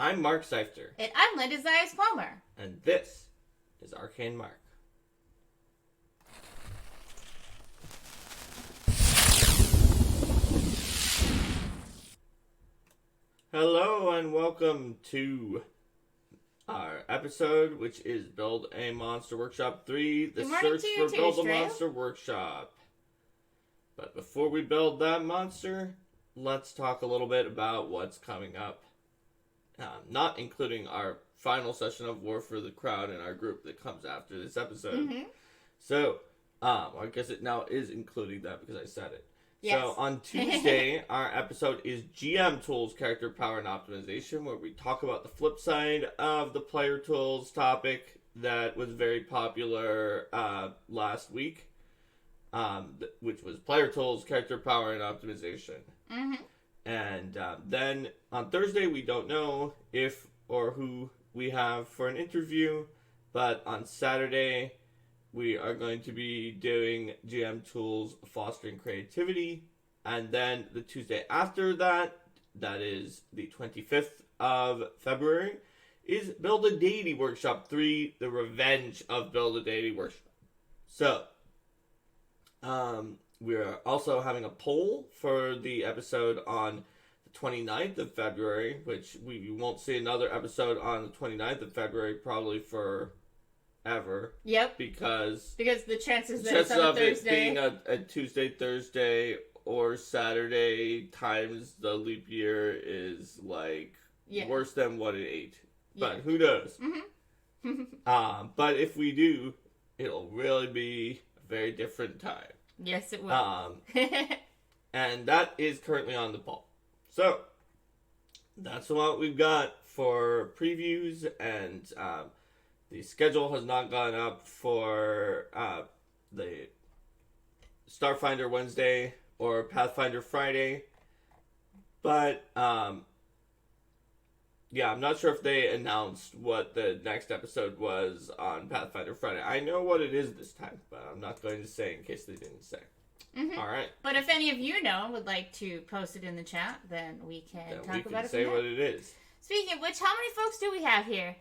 I'm Mark Seifter. And I'm Linda Zayas Palmer. And this is Arcane Mark. Hello and welcome to our episode, which is Build a Monster Workshop 3, the search for Build a Monster Workshop. But before we build that monster, let's talk a little bit about what's coming up. Not including our final session of War for the Crowd in our group that comes after this episode. Mm-hmm. So, I guess it now is including that because I said it. Yes. So, on Tuesday, our episode is GM Tools, Character Power and Optimization, where we talk about the flip side of the Player Tools topic that was very popular last week, which was Player Tools, Character Power and Optimization. Mm-hmm. And then on Thursday, we don't know if or who we have for an interview, but on Saturday, we are going to be doing GM Tools Fostering Creativity. And then the Tuesday after that, that is the 25th of February, is Build a Deity Workshop 3, The Revenge of Build a Deity Workshop. So, we're also having a poll for the episode on the 29th of February, which we won't see another episode on the 29th of February probably for ever. Yep. Because the chances that it's on a Thursday. It being a Tuesday, Thursday, or Saturday times the leap year is like worse than 1 in 8. But who knows? Mm-hmm. But if we do, it'll really be a very different time. Yes, it will. And that is currently on the poll. So, that's what we've got for previews, and the schedule has not gone up for the Starfinder Wednesday or Pathfinder Friday. But, yeah, I'm not sure if they announced what the next episode was on Pathfinder Friday. I know what it is this time, but I'm not going to say in case they didn't say. Mm-hmm. All right. But if any of you know and would like to post it in the chat, then we can talk about it. Say what it is. Speaking of which, how many folks do we have here?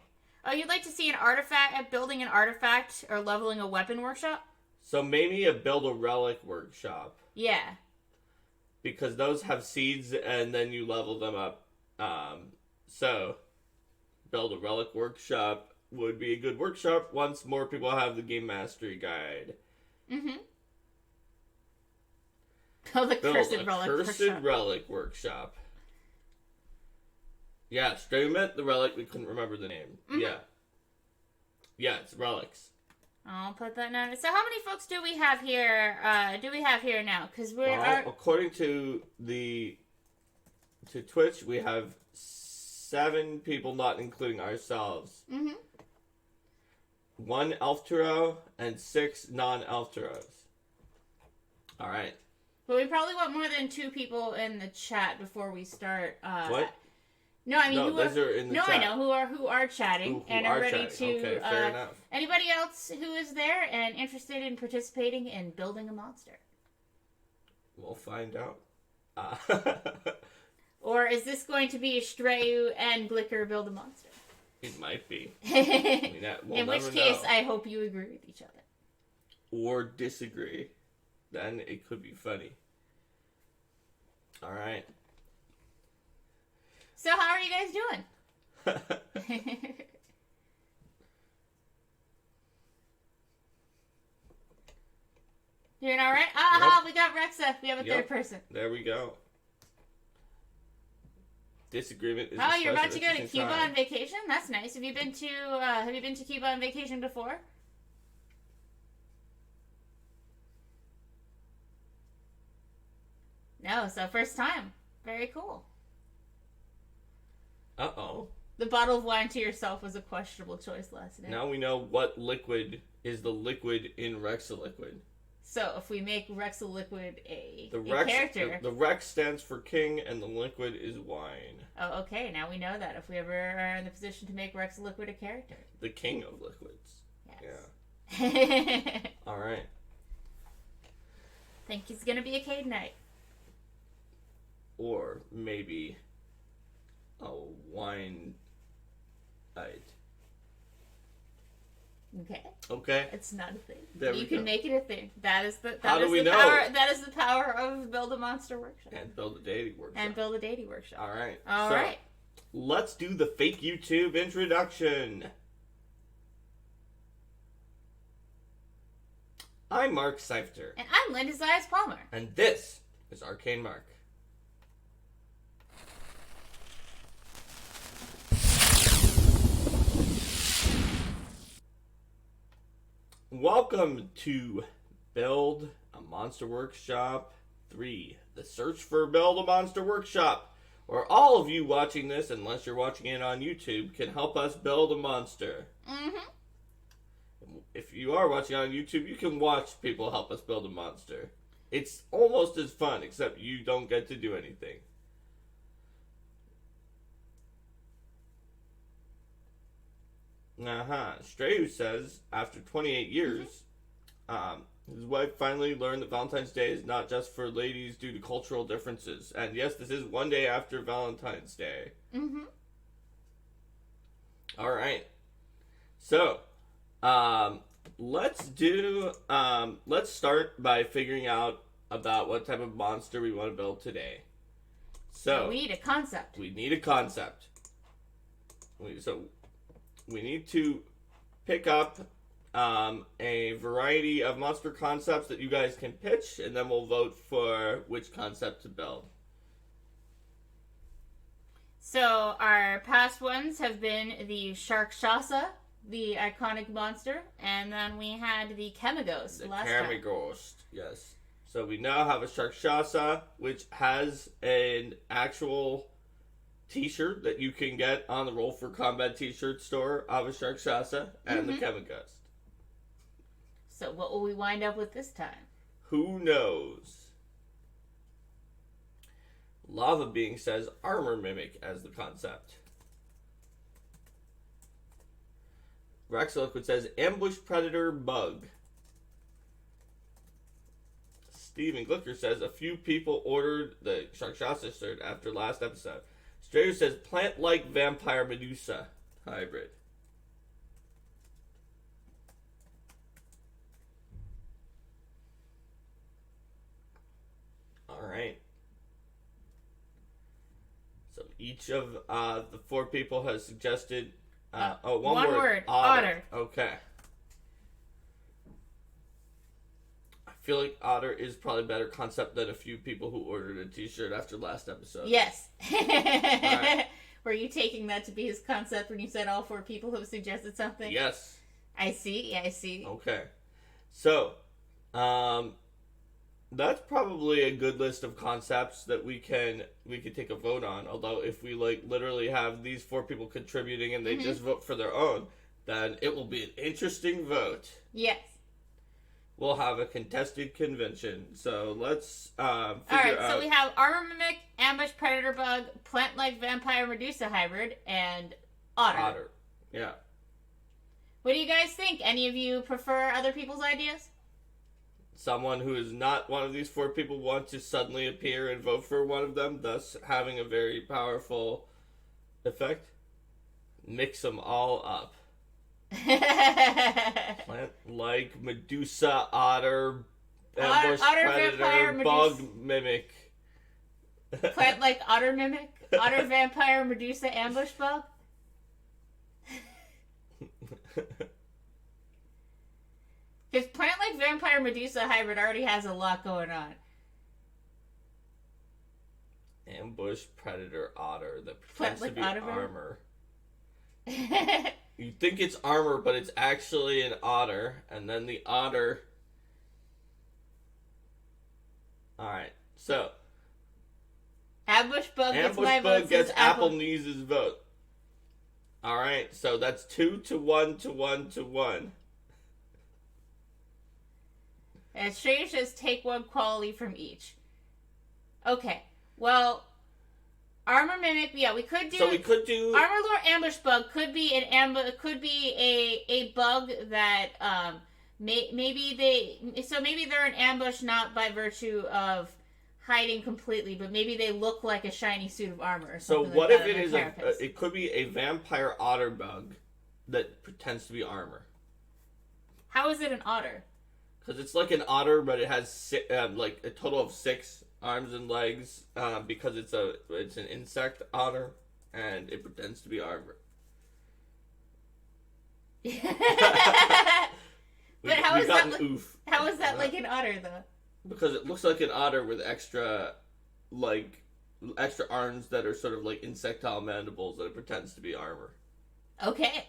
Oh, you'd like to see an artifact, building an artifact or leveling a weapon workshop? So maybe a build a relic workshop. Yeah. Because those have seeds and then you level them up. So, build a relic workshop would be a good workshop once more people have the game mastery guide. Mm-hmm. Build a cursed relic workshop. Yeah, straight meant the relic. We couldn't remember the name. Mm-hmm. Yeah, it's relics. I'll put that down. So, how many folks do we have here? Now? Because according to Twitch, we have 7 people, not including ourselves. Mm-hmm. 1 elf tarot and 6 non-elf tarots. All right. But we probably want more than 2 people in the chat before we start. What? No, I mean those are in the chat. I know who are chatting and are ready to. Okay, fair enough. Anybody else who is there and interested in participating in building a monster? We'll find out. Or is this going to be Strayu and Glicker build a monster? It might be. In which case, I hope you agree with each other. Or disagree. Then it could be funny. All right. So how are you guys doing? Doing all right? Yep. We got Rexa. We have a third person. There we go. Disagreement is. Oh, you're about to go to Cuba on vacation? That's nice. Have you been to Cuba on vacation before? No, so first time. Very cool. Uh-oh. The bottle of wine to yourself was a questionable choice last night. Now we know what liquid is the liquid in Rexaliquid. So if we make Rexaliquid a Rex, character... The Rex stands for king and the liquid is wine. Oh, okay. Now we know that if we ever are in the position to make Rexaliquid a character. The king of liquids. Yes. Yeah. All right. Think he's going to be a Cade Knight. Or maybe a wine Okay. Okay. It's not a thing. There you we can go. make it a thing. How do we know? That is the power of Build a Monster Workshop. And build a deity workshop. And Build a Deity Workshop. All right. All so, right. Let's do the fake YouTube introduction. I'm Mark Seifter. And I'm Linda Zayas Palmer. And this is Arcane Mark. Welcome to Build a Monster Workshop 3, the search for Build a Monster Workshop, where all of you watching this, unless you're watching it on YouTube, can help us build a monster. Mm-hmm. If you are watching on YouTube, you can watch people help us build a monster. It's almost as fun, except you don't get to do anything. Strayu says, after 28 years, his wife finally learned that Valentine's Day is not just for ladies due to cultural differences. And yes, this is one day after Valentine's Day. Mm-hmm. Alright. So, let's start by figuring out about what type of monster we want to build today. So, we need a concept. We need a concept. We need to pick up a variety of monster concepts that you guys can pitch, and then we'll vote for which concept to build. So our past ones have been the Sharkshasa, the iconic monster, and then we had the Chemaghost last time. The Chemaghost, yes. So we now have a Sharkshasa, which has an actual t-shirt that you can get on the Roll for Combat t-shirt store of a Sharkshasa and the Chemaghost. So what will we wind up with this time? Who knows? Lava Being says Armor Mimic as the concept. Rex Liquid says Ambush Predator Bug. Steven Glicker says a few people ordered the Sharkshasa shirt after last episode. Strayer says plant-like vampire Medusa hybrid. Alright. So each of the four people has suggested one word. Otter. Okay. I feel like otter is probably a better concept than a few people who ordered a t-shirt after last episode. Yes. Right. Were you taking that to be his concept when you said all four people have suggested something? Yes. I see. Okay. So, that's probably a good list of concepts that we could take a vote on. Although if we literally have these four people contributing and they just vote for their own, then it will be an interesting vote. Yes. We'll have a contested convention. So let's figure out. Alright, so we have Armor Mimic, Ambush Predator Bug, Plant-like Vampire Medusa Hybrid, and Otter. Yeah. What do you guys think? Any of you prefer other people's ideas? Someone who is not one of these four people want to suddenly appear and vote for one of them, thus having a very powerful effect? Mix them all up. Plant-like Medusa, Otter, Ambush Predator, Bug Mimic. Plant-like Otter Mimic? Otter Vampire Medusa Ambush Bug? Because Plant-like Vampire Medusa Hybrid already has a lot going on. Ambush Predator Otter that pretends to be Otter armor. You think it's armor, but it's actually an otter, and then the otter... Alright, so... Ambush Bug gets Apple Knees' vote. Alright, so that's 2 to 1 to 1 to 1. And Strange says take one quality from each. Okay, well... Armor Mimic, yeah, we could do... So we could do... Armor Lord Ambush Bug could be a bug that, maybe they're an ambush not by virtue of hiding completely, but maybe they look like a shiny suit of armor or So something what like if that it on is their carapace. it could be a vampire otter bug that pretends to be armor. How is it an otter? Because it's like an otter, but it has like a total of 6 arms and legs. Because it's an insect otter, and it pretends to be armor. But how is that? Oof. How is that like an otter though? Because it looks like an otter with extra arms that are sort of like insectile mandibles that it pretends to be armor. Okay.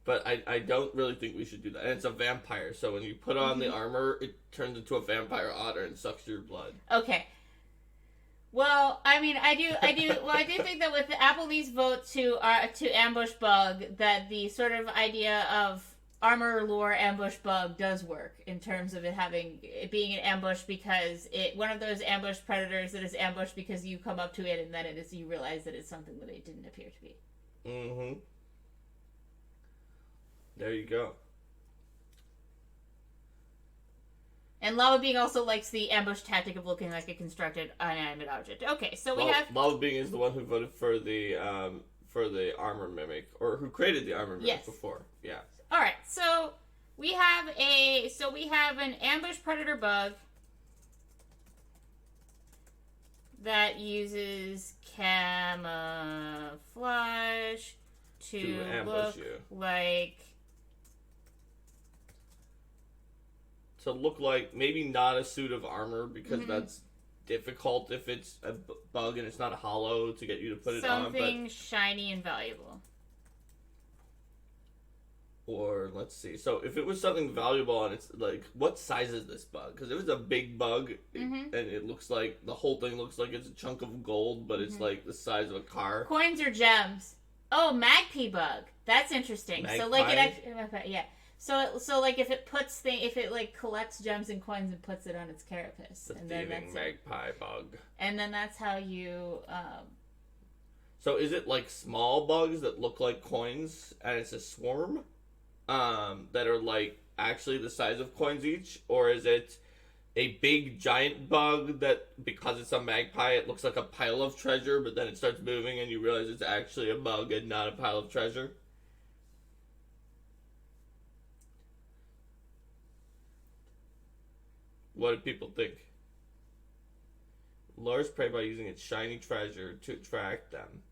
But I don't really think we should do that. And it's a vampire, so when you put on the armor, it turns into a vampire otter and sucks your blood. Okay. Well, I mean, I do think that with the Applebee's vote to ambush bug, that the sort of idea of armor lore ambush bug does work in terms of it being an ambush because one of those ambush predators that is ambushed because you come up to it and then you realize that it's something that it didn't appear to be. Mm-hmm. There you go. And Lava Being also likes the ambush tactic of looking like a constructed inanimate object. Okay, so we have Lava Being is the one who voted for the armor mimic, or who created the armor mimic before. Yeah. All right, so we have an ambush predator bug that uses camouflage to ambush look you. To look like maybe not a suit of armor because that's difficult if it's a bug and it's not a hollow to get you to put it on. Something shiny and valuable. Or let's see. So if it was something valuable and it's like, what size is this bug? Because it was a big bug and it looks like the whole thing looks like it's a chunk of gold, but it's like the size of a car. Coins or gems? Oh, Magpie bug. That's interesting. Magpie? So like it actually, yeah. So like if it collects gems and coins and puts it on its carapace, The and then thieving magpie bug. And then that's how you. So is it like small bugs that look like coins and it's a swarm, that are like actually the size of coins each, or is it a big giant bug that because it's a magpie it looks like a pile of treasure, but then it starts moving and you realize it's actually a bug and not a pile of treasure? What do people think? Lures prey by using its shiny treasure to attract them.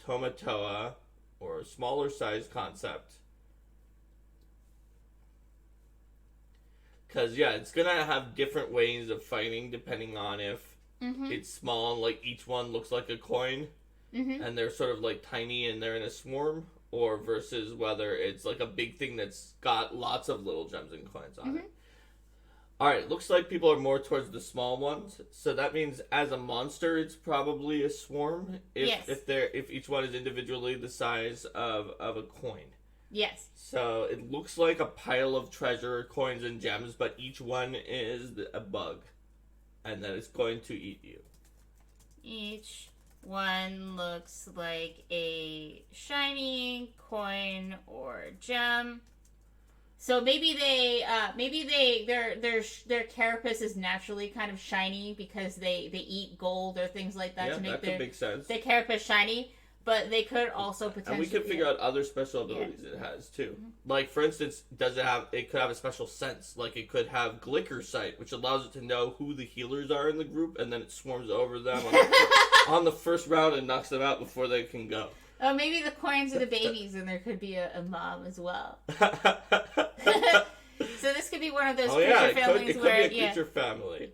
Tomatoa, or a smaller size concept. Because, yeah, it's going to have different ways of fighting depending on if it's small and, like, each one looks like a coin. And they're sort of, like, tiny and they're in a swarm. Or versus whether it's, like, a big thing that's got lots of little gems and coins on it. Alright, looks like people are more towards the small ones. So that means as a monster, it's probably a swarm. If each one is individually the size of a coin. Yes. So it looks like a pile of treasure, coins, and gems, but each one is a bug. And that it's going to eat you. Each one looks like a shiny coin or gem. So maybe their carapace is naturally kind of shiny because they eat gold or things like that to make that could make sense. their carapace shiny. But they could also potentially. And we could figure out other special abilities it has too. Like for instance, it could have a special sense. Like it could have Glicker Sight, which allows it to know who the healers are in the group, and then it swarms over them on the first round and knocks them out before they can go. Oh, maybe the coins are the babies, and there could be a mom as well. So this could be one of those creature families it could where be a creature family.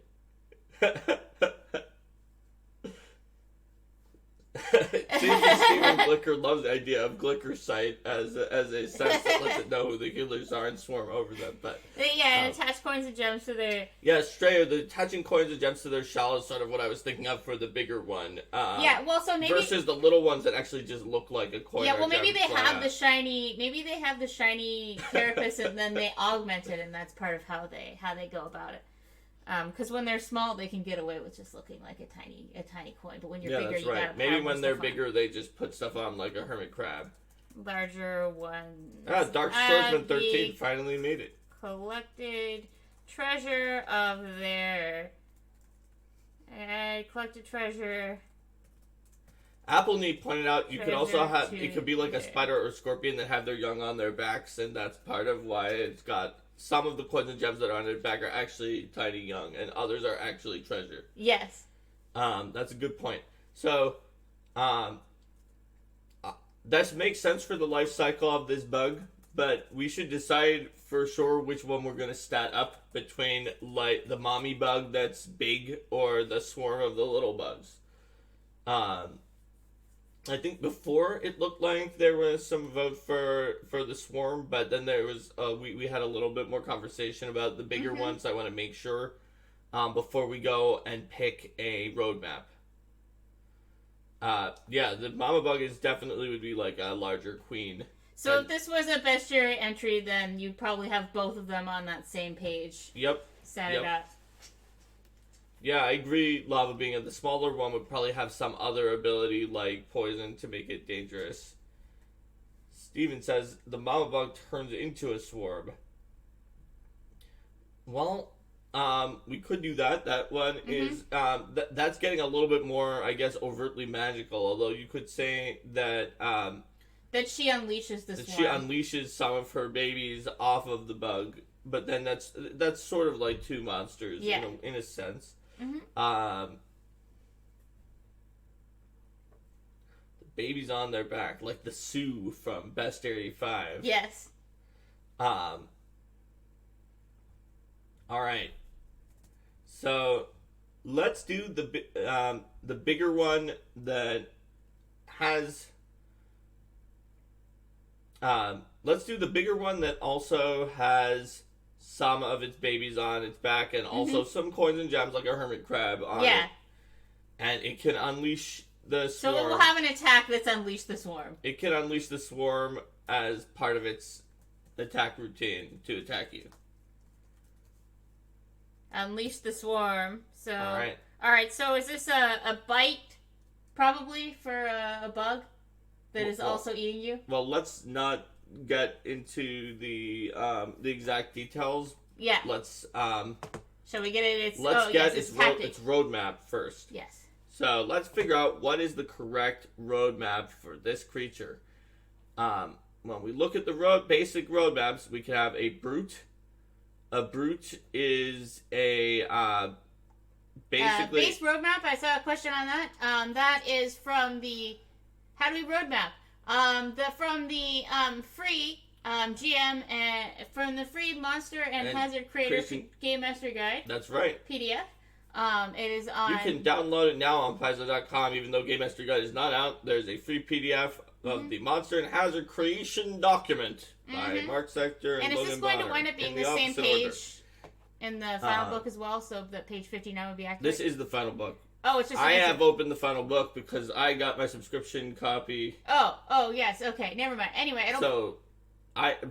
Steven Glicker loves the idea of Glicker Sight as a sense that lets it know who the healers are and swarm over them. But and attach coins and gems to their. Yeah, Strayer, the attaching coins and gems to their shell is sort of what I was thinking of for the bigger one. So maybe versus the little ones that actually just look like a coin. Yeah, well, maybe they have the shiny. Maybe they have the shiny carapace, and then they augment it, and that's part of how they go about it. Because when they're small, they can get away with just looking like a tiny coin. But when you're bigger, that's you right. gotta Maybe pile when they're stuff on. bigger, they just put stuff on like a hermit crab. Larger ones. Dark Swordsman 13 finally made it. Collected treasure of their... I collected treasure. Appleneat pointed out you could also Treasure have, to it could be like a there. spider or scorpion that have their young on their backs, and that's part of why it's got some of the coins and gems that are on their back are actually tiny young, and others are actually treasure. Yes. That's a good point. So, this makes sense for the life cycle of this bug, but we should decide for sure which one we're going to stat up between like the mommy bug that's big or the swarm of the little bugs. I think before it looked like there was some vote for the swarm, but then there was we had a little bit more conversation about the bigger ones. I want to make sure before we go and pick a roadmap. Yeah, the mama bug is definitely would be like a larger queen. So And- if this was a bestiary entry, then you'd probably have both of them on that same page. Yep. Set Yep. it up. Yeah, I agree. Lava being the smaller one would probably have some other ability like poison to make it dangerous. Steven says the mama bug turns into a swarm. Well, we could do that. That one is that's getting a little bit more, I guess, overtly magical. Although you could say that That she unleashes the that swarm. she unleashes some of her babies off of the bug, but then that's sort of like two monsters Yeah. in a sense. Mhm. The babies on their back, like the Sioux from Bestiary 5. Yes. All right. So let's do the bigger one that has. Let's do the bigger one that also has some of its babies on its back and also some coins and gems like a hermit crab on Yeah. it. And it can unleash the So swarm. it will have an attack that's unleash the swarm. It can unleash the swarm as part of its attack routine to attack you. Unleash the swarm. So. Alright. Alright, so is this a bite? Probably for a bug that is Well- also eating you? Well, let's not get into the exact details. Yeah. Let's Shall we get it? It's, let's oh, get yes, its tactic. roadmap first. Yes. So let's figure out what is the correct roadmap for this creature. When we look at the basic roadmaps, we can have a brute. A brute is a basically Base roadmap. I saw a question on that. That is from the. How do we roadmap? From the free GM and from the free Monster and Hazard Creation- Game Master Guide That's right. PDF. It is on. You can download it now on Paizo.com, even though Game Master Guide is not out. There's a free PDF of the Monster and Hazard Creation Document by Mark Sector and And is Logan this going to Bonner wind up being in the same opposite page order. in the final book as well? So that page 59 would be accurate. This is the final book. Oh, it's just. I have opened the final book because I got my subscription copy. Oh, yes. Okay, never mind. Anyway, it'll. So,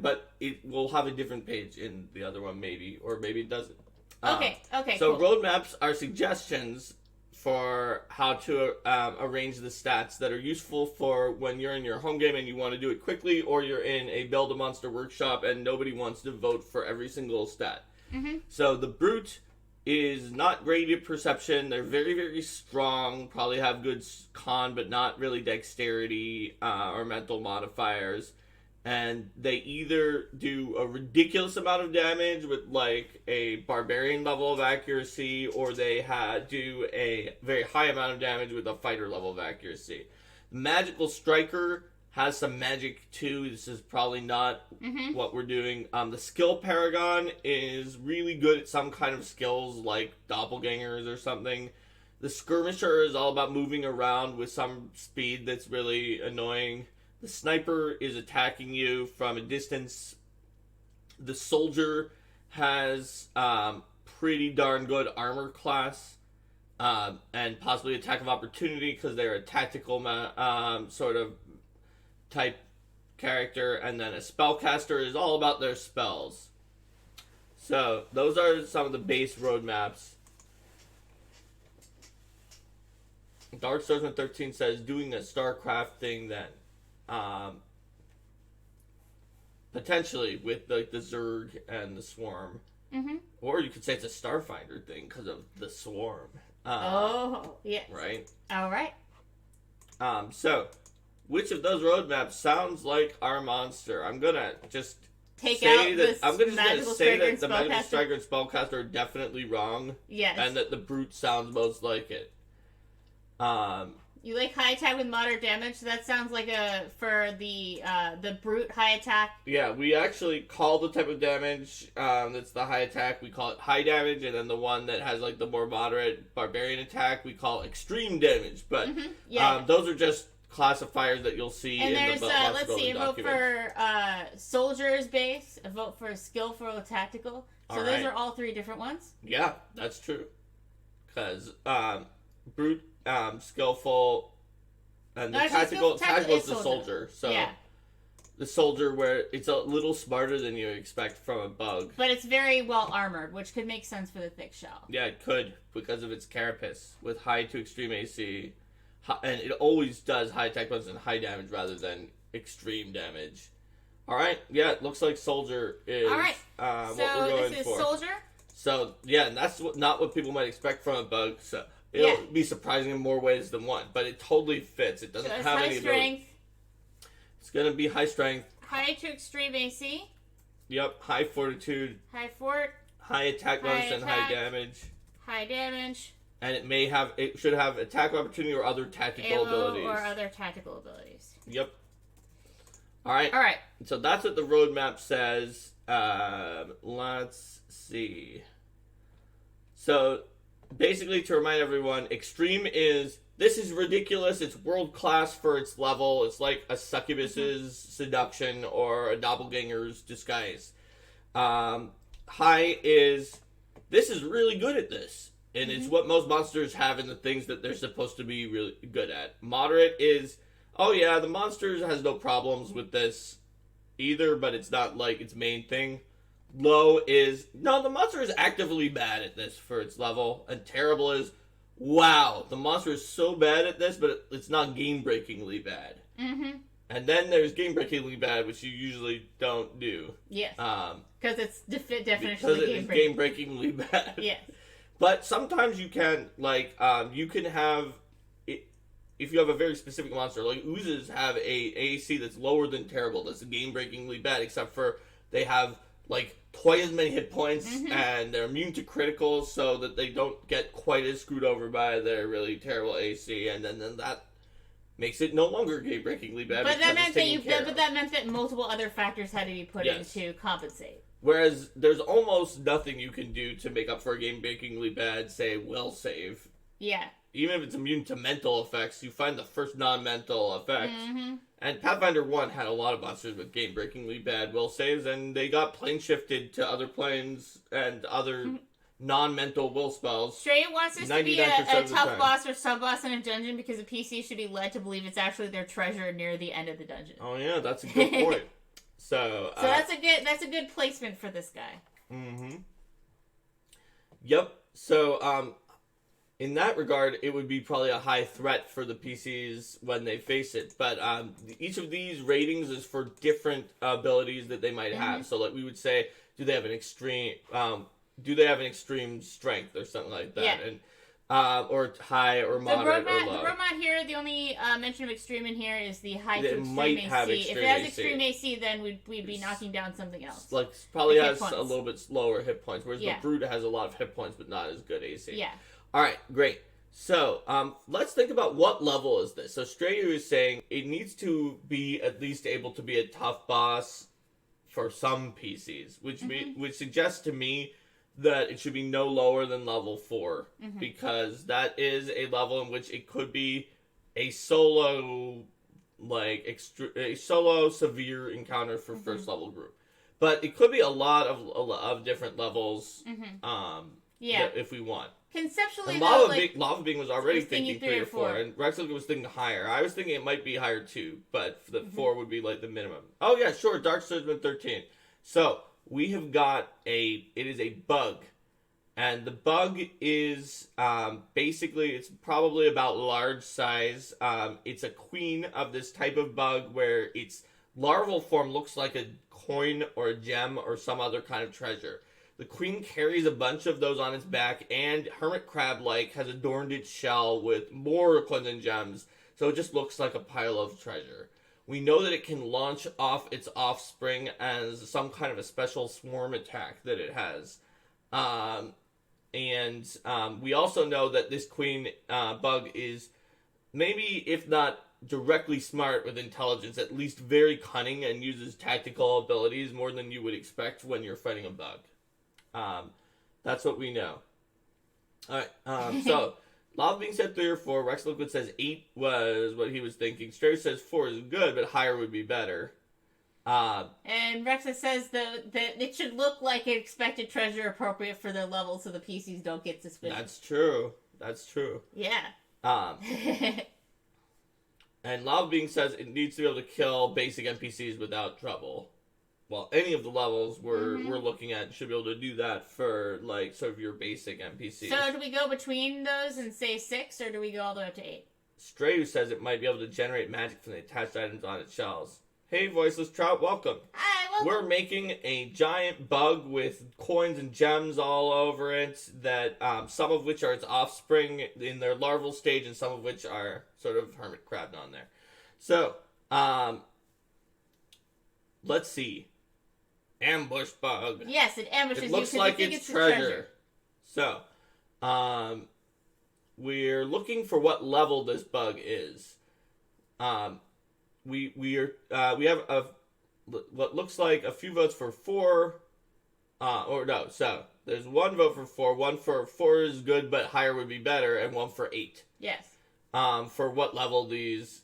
but it will have a different page in the other one, maybe, or maybe it doesn't. Okay. So Cool. roadmaps are suggestions for how to arrange the stats that are useful for when you're in your home game and you want to do it quickly, or you're in a Build a Monster workshop and nobody wants to vote for every single stat. So the brute is not great at perception. They're very, very strong. Probably have good con, but not really dexterity or mental modifiers. And they either do a ridiculous amount of damage with like a barbarian level of accuracy, or they do a very high amount of damage with a fighter level of accuracy. Magical Striker has some magic too. This is probably not what we're doing. The Skill Paragon is really good at some kind of skills like doppelgangers or something. The Skirmisher is all about moving around with some speed that's really annoying. The Sniper is attacking you from a distance. The Soldier has pretty darn good armor class. And possibly attack of opportunity because they're a tactical sort of type character. And then a Spellcaster is all about their spells. So those are some of the base roadmaps. Dark Swordsman 13 says doing a StarCraft thing then. Potentially with like the Zerg and the Swarm. Mm-hmm. Or you could say it's a Starfinder thing because of the swarm. Oh, yes. Right? All right. So, which of those roadmaps sounds like our monster? I'm gonna just Take say out that this I'm gonna magical say striker that and the Magical spellcaster. Striker and Spellcaster are definitely wrong, Yes. and that the Brute sounds most like it. You like high attack with moderate damage? That sounds like for the brute high attack. Yeah, we actually call the type of damage that's the high attack. We call it high damage, and then the one that has like the more moderate barbarian attack, we call extreme damage. But Yeah. those are just classifiers that you'll see And in there's the let's see, a vote for soldier's base, a vote for skillful tactical. So All those right. are all three different ones. Yeah, that's true. Because brute, skillful, and the No, actually, tactical tactical is is the soldier. So Yeah. the soldier, where it's a little smarter than you expect from a bug. But it's very well armored, which could make sense for the thick shell. Yeah, it could because of its carapace with high to extreme AC, and it always does high attack bonus and high damage rather than extreme damage. All right, yeah, it looks like soldier is All right. what So we're going this is for. soldier. So yeah, and that's not what people might expect from a bug. So it'll Yeah. be surprising in more ways than one, but it totally fits. It So doesn't it's have high any ability. strength, It's gonna be high strength. high to extreme AC, Yep, high fortitude, high fort, high attack bonus, High and high attack. damage. high damage, And it should have attack opportunity or other tactical ammo, abilities. or other tactical abilities. Yep. All right. All right. So that's what the roadmap says. Let's see. So basically, to remind everyone, extreme this is ridiculous. It's world class for its level. It's like a succubus's seduction or a doppelganger's disguise. High this is really good at this. And it's what most monsters have in the things that they're supposed to be really good at. Moderate is, oh yeah, the monsters has no problems with this either, but it's not like its main thing. Low is, no, the monster is actively bad at this for its level. And terrible is, wow, the monster is so bad at this, but it's not game-breakingly bad. Mm-hmm. And then there's game-breakingly bad, which you usually don't do. Yes. Um, Because it's because definitionally it game is breaking. game-breakingly bad. Yes. But sometimes you can, you can have, if you have a very specific monster, like oozes have a AC that's lower than terrible, that's game-breakingly bad, except for they have, twice as many hit points, and they're immune to criticals, so that they don't get quite as screwed over by their really terrible AC, and then that makes it no longer game-breakingly bad. But that because it's meant that taken care of. but that meant that multiple other factors had to be put in Yes. to compensate. Whereas there's almost nothing you can do to make up for a game-breakingly bad, say, will save. Yeah. Even if it's immune to mental effects, you find the first non-mental effect. Mm-hmm. And Pathfinder 1 had a lot of monsters with game-breakingly bad will saves, and they got plane shifted to other planes and other non-mental will spells. Stray wants this to be a 99% of the tough time. boss or sub-boss in a dungeon because the PC should be led to believe it's actually their treasure near the end of the dungeon. Oh yeah, that's a good point. So So that's a good placement for this guy. Mm-hmm. Yep. So, in that regard, it would be probably a high threat for the PCs when they face it. But each of these ratings is for different abilities that they might have. So, we would say, do they have an extreme? Do they have an extreme strength or something like that? Yeah. And or high or moderate or low. The roadmap here, the only mention of extreme in here is the high It to extreme might AC. have If extreme it has AC. extreme AC, then we'd be knocking down something else. Probably Like hit has a points. little bit lower hit points, whereas Yeah. the Brute has a lot of hit points, but not as good AC. Yeah. All right, great. So, let's think about what level is this. So, Strayu is saying it needs to be at least able to be a tough boss for some PCs, which suggests to me that it should be no lower than level 4, because that is a level in which it could be a solo, a solo severe encounter for first level group. But it could be a lot of different levels, Yeah. if we want. Conceptually, And though, Lava Being was already was thinking thinking 3 or 4, and Rexliga was thinking higher. I was thinking it might be higher too, but the 4 would be the minimum. Oh yeah, sure, Dark Swordsman 13. So, we have got it is a bug. And the bug is, basically, it's probably about large size. It's a queen of this type of bug where its larval form looks like a coin or a gem or some other kind of treasure. The queen carries a bunch of those on its back, and hermit crab-like has adorned its shell with more coins and gems, so it just looks like a pile of treasure. We know that it can launch off its offspring as some kind of a special swarm attack that it has. We also know that this queen bug is maybe, if not directly smart with intelligence, at least very cunning and uses tactical abilities more than you would expect when you're fighting a bug. That's what we know. Alright, so Lava Bean said 3 or 4. Rex Liquid says 8 was what he was thinking. Stray says 4 is good, but higher would be better. And Rexa says that it should look like an expected treasure appropriate for their level so the PCs don't get suspicious. That's true. Yeah. And Lava Bean says it needs to be able to kill basic NPCs without trouble. Well, any of the levels we're looking at should be able to do that for, like, sort of your basic NPCs. So do we go between those and say 6, or do we go all the way up to 8? Stray says it might be able to generate magic from the attached items on its shells. Hey, Voiceless Trout, welcome. Hi, welcome. We're making a giant bug with coins and gems all over it, that some of which are its offspring in their larval stage, and some of which are sort of hermit crabbed on there. So, let's see. Ambush bug. Yes, it ambushes you. It looks like it's treasure. So, we're looking for what level this bug is. We have what looks like a few votes for 4. So there's 1 vote for 4. 1 for 4 is good, but higher would be better, and 1 for 8. Yes. For what level these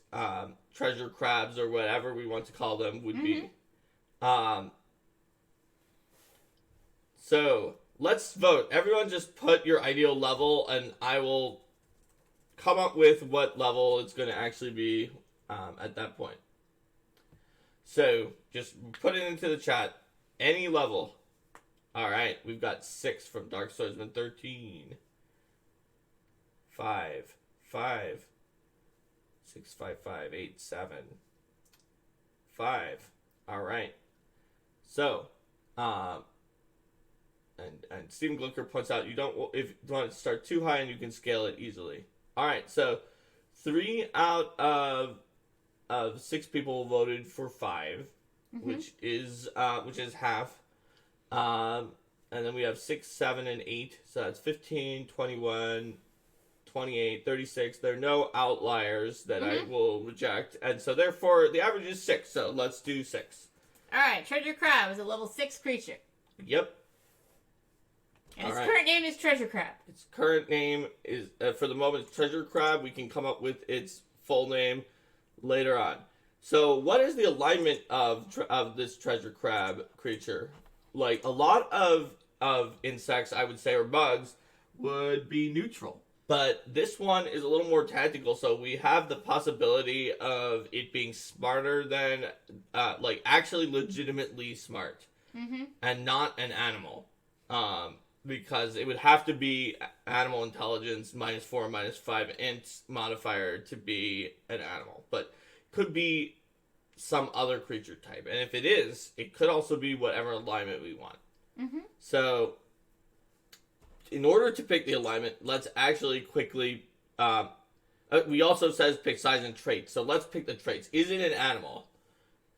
treasure crabs or whatever we want to call them would be. So let's vote. Everyone just put your ideal level, and I will come up with what level it's going to actually be at that point. So just put it into the chat. Any level. Alright, we've got 6 from Dark Swordsman 13. 5. 6, 5, 5, 8, 7. 5. Alright. So, and Steven Glicker points out if you want to start too high, and you can scale it easily. Alright, so 3 out of 6 people voted for 5, which is half. And then we have 6, 7, and 8. So that's 15, 21, 28, 36. There are no outliers that I will reject. And so therefore, the average is 6. So let's do 6. Alright, Treasure Crab is a level 6 creature. Yep. And its current name is Treasure Crab. Its current name is, for the moment, Treasure Crab. We can come up with its full name later on. So what is the alignment of this Treasure Crab creature? Like, a lot of insects, I would say, or bugs, would be neutral. But this one is a little more tactical, so we have the possibility of it being smarter than, actually legitimately smart. And not an animal. Because it would have to be animal intelligence -4, -5 int modifier to be an animal. But could be some other creature type. And if it is, it could also be whatever alignment we want. So, in order to pick the alignment, let's actually quickly... we also says pick size and traits. So let's pick the traits. Is it an animal?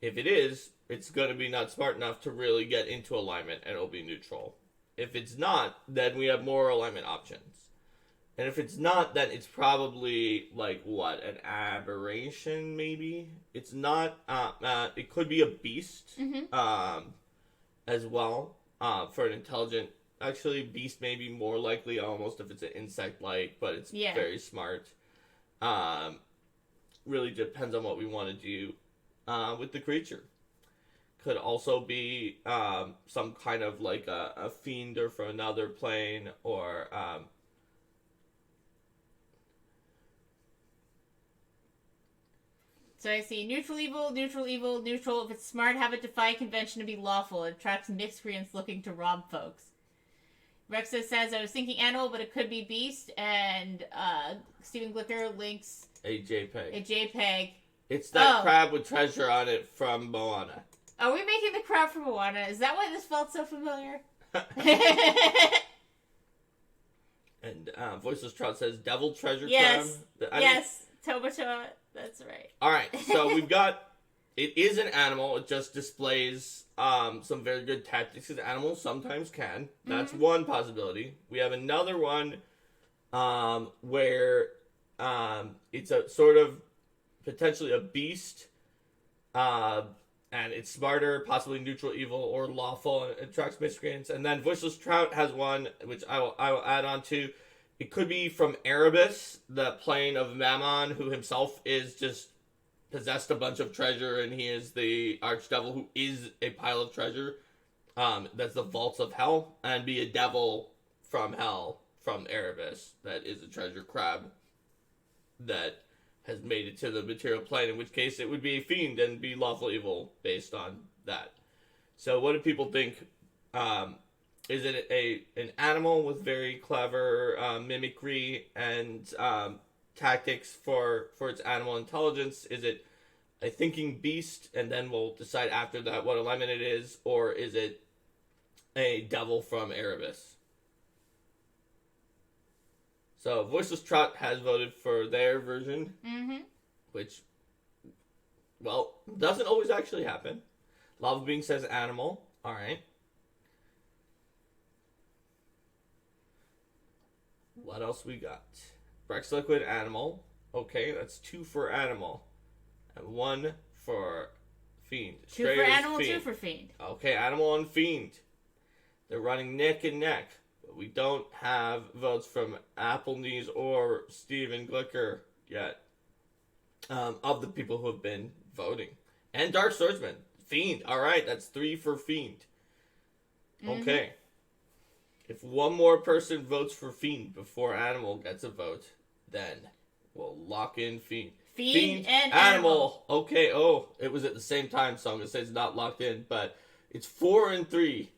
If it is, it's going to be not smart enough to really get into alignment, and it'll be neutral. If it's not, then we have more alignment options. And if it's not, then it's probably, an aberration, maybe? It's not, it could be a beast, as well, for an intelligent... Actually, beast may be more likely almost if it's an insect-like, but it's very smart. Really depends on what we want to do with the creature. Could also be some kind of a fiender from another plane, or So I see neutral evil, neutral evil, neutral. If it's smart, have it defy convention to be lawful. It attracts miscreants looking to rob folks. Rexa says, I was thinking animal, but it could be beast. And Steven Glicker links a JPEG. A JPEG. It's that crab with treasure on it from Moana. Are we making the crab from Moana? Is that why this felt so familiar? And Voiceless Trout says Devil Treasure Yes. Crab. Yes. Tobotoa. That's right. All right, so we've got. It is an animal. It just displays some very good tactics as animals sometimes can. That's one possibility. We have another one where it's a sort of potentially a beast, and it's smarter, possibly neutral, evil, or lawful, and attracts miscreants. And then Voiceless Trout has one which I will add on to. It could be from Erebus, the plane of Mammon, who himself is just possessed a bunch of treasure, and he is the archdevil who is a pile of treasure. That's the vaults of hell, and be a devil from hell from Erebus that is a treasure crab that has made it to the material plane, in which case it would be a fiend and be lawful evil based on that. So what do people think? Is it an animal with very clever mimicry and tactics for its animal intelligence? Is it a thinking beast, and then we'll decide after that what alignment it is? Or is it a devil from Erebus? So Voiceless Trout has voted for their version, which, well, doesn't always actually happen. Lava Being says animal. All right. What else we got? Brex Liquid, animal. Okay, that's 2 for animal. And 1 for fiend. 2 for animal, fiend. 2 for fiend. Okay, animal and fiend. They're running neck and neck. But we don't have votes from Apple Knees or Steven Glicker yet. Of the people who have been voting. And Dark Swordsman. Fiend. Alright, that's 3 for fiend. Okay. If one more person votes for fiend before animal gets a vote, then we'll lock in fiend. Fiend and animal. Okay, it was at the same time, so I'm going to say it's not locked in, but it's 4 and 3.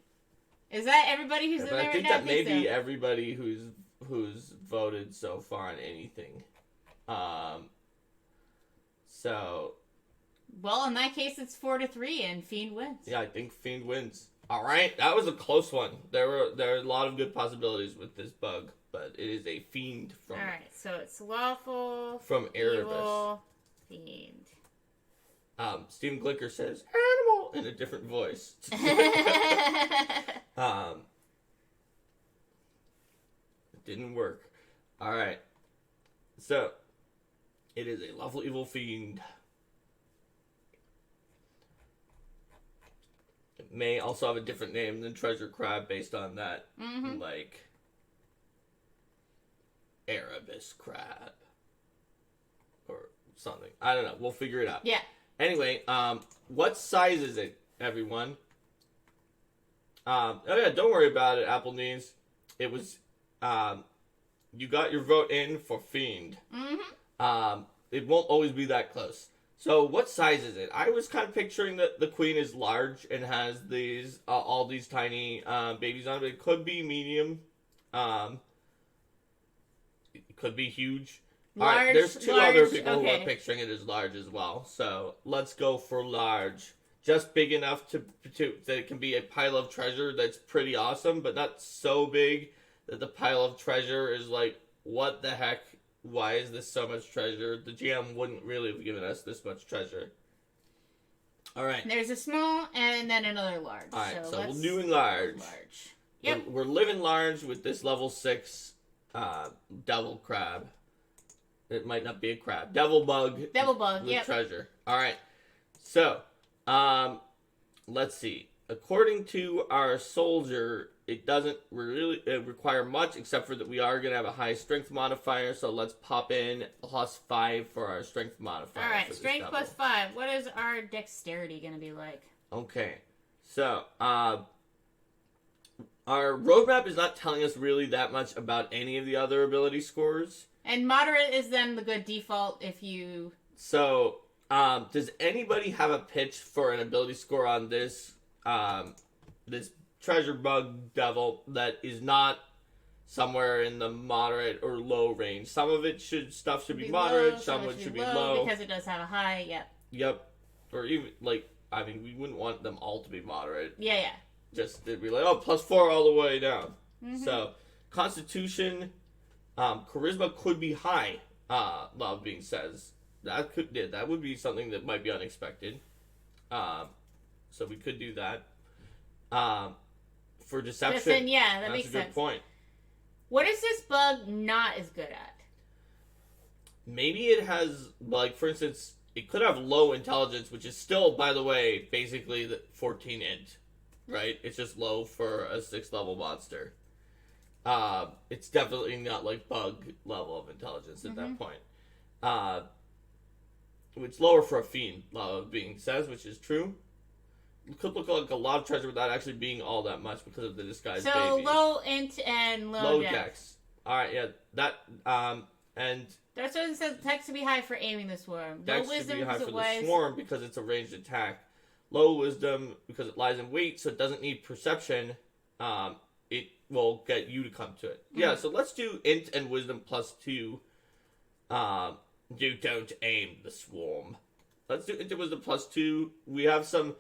Is that everybody who's in there right now? I think that may be everybody who's voted so far on anything. So... Well, in that case, it's 4-3, and fiend wins. Yeah, I think fiend wins. All right, that was a close one. There are a lot of good possibilities with this bug, but it is a fiend from. All right, so it's lawful from Erebus. Evil, fiend. Steven Glicker says animal in a different voice. It didn't work. All right, so it is a lawful evil fiend. May also have a different name than Treasure Crab based on that. Like Erebus Crab. Or something. I don't know. We'll figure it out. Yeah. Anyway, what size is it, everyone? Oh yeah, don't worry about it, Apple Knees. It was, you got your vote in for Fiend. It won't always be that close. So, what size is it? I was kind of picturing that the queen is large and has these all these tiny babies on it. It could be medium. It could be huge. Large, all right, there's 2 large, other people who okay. are picturing it as large as well. So, let's go for large. Just big enough to that it can be a pile of treasure that's pretty awesome, but not so big that the pile of treasure is like, what the heck? Why is this so much treasure? The GM wouldn't really have given us this much treasure. All right. There's a small and then another large. All right, so let's we'll do large. Yep. We're living large with this level 6 devil crab. It might not be a crab. Devil bug. Devil bug, with yep. treasure. All right. So, let's see. According to our soldier, it doesn't really require much, except for that we are going to have a high strength modifier. So let's pop in +5 for our strength modifier. All right, strength +5. What is our dexterity going to be like? Okay, so our roadmap is not telling us really that much about any of the other ability scores. And moderate is then the good default if you... So, does anybody have a pitch for an ability score on this this treasure bug devil that is not somewhere in the moderate or low range? Some of it should be moderate, low, some of it should be low. Because it does have a high, yep. Yep. Or even, like, I mean, we wouldn't want them all to be moderate. Yeah. Just they'd be like, oh, +4 all the way down. Mm-hmm. So, Constitution, Charisma could be high. Love being says that would be something that might be unexpected. So we could do that. For Deception, yeah, that that's makes a good sense. point. What is this bug not as good at? Maybe it has, like, for instance, it could have low intelligence, which is still, by the way, basically the 14 int, right? It's just low for a 6th level monster. It's definitely not like bug level of intelligence at that point. It's lower for a fiend, being says, which is true. It could look like a lot of treasure without actually being all that much because of the disguised So babies. low int and low dex. dex. All right, yeah, that and That's what it says. Text to be high for aiming the swarm. dex Low should wisdom be high because for it the was. swarm because it's a ranged attack. Low wisdom because it lies in wait, so it doesn't need perception. It will get you to come to it. Yeah, so let's do int and wisdom +2. You don't aim the swarm. Let's do int and wisdom +2. We have some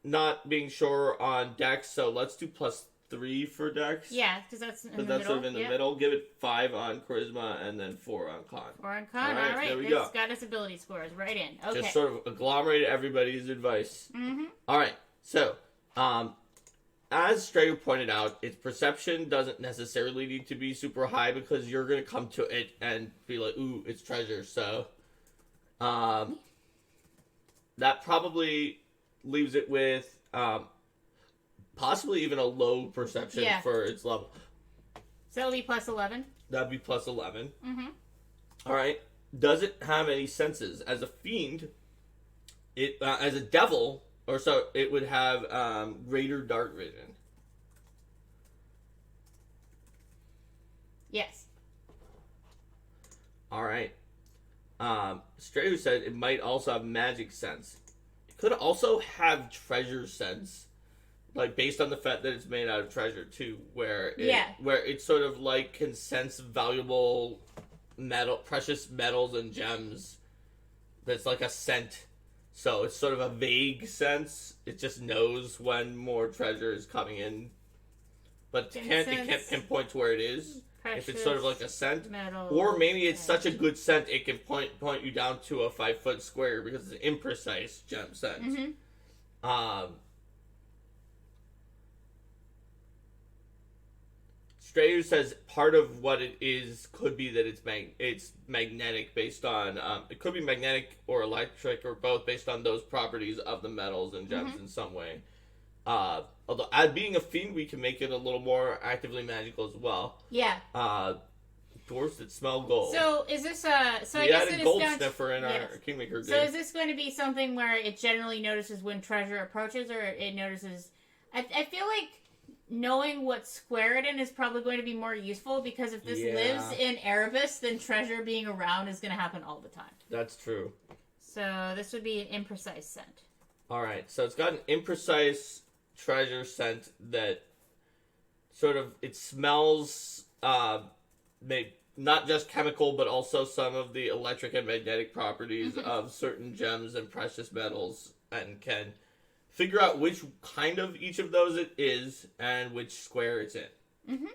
not being sure on dex, so let's do +3 for dex. Yeah, because that's in the Because that's middle. sort of in the yeah. middle. Give it 5 on charisma and then 4 on con. Or on con. All right, All right. there we This go. got its ability scores right in. Okay. Just sort of agglomerated everybody's advice. Mm-hmm. All right, so as Strayer pointed out, its perception doesn't necessarily need to be super high because you're gonna come to it and be like, "Ooh, it's treasure." So, that probably leaves it with possibly even a low perception Yeah. for its level. So it'll be +11. That'd be +11. Mm-hmm. All right. Does it have any senses? As a fiend, it as a devil, or so it would have greater dark vision. Yes. All right. Strayu said it might also have magic sense. It could also have treasure sense, like based on the fact that it's made out of treasure too, where it sort of like can sense valuable precious metals and gems. That's like a scent. So it's sort of a vague sense. It just knows when more treasure is coming in, but it can't pinpoint to where it is. If it's sort of like a scent, metal, or maybe it's such a good scent it can point you down to a 5-foot square because it's an imprecise gem scent. Mm-hmm. Strayer says part of what it is could be that it's magnetic based on it could be magnetic or electric or both based on those properties of the metals and gems in some way. Although, being a fiend, we can make it a little more actively magical as well. Yeah. Dwarves that smell gold. So is this so we I guess added it gold is going sniffer in yes. our Kingmaker game. So is this going to be something where it generally notices when treasure approaches, or it notices? I feel like knowing what square it in is probably going to be more useful because if this lives in Erebus, then treasure being around is going to happen all the time. That's true. So this would be an imprecise scent. All right, so it's got an imprecise treasure scent that sort of it smells not just chemical but also some of the electric and magnetic properties of certain gems and precious metals, and can figure out which kind of each of those it is and which square it's in.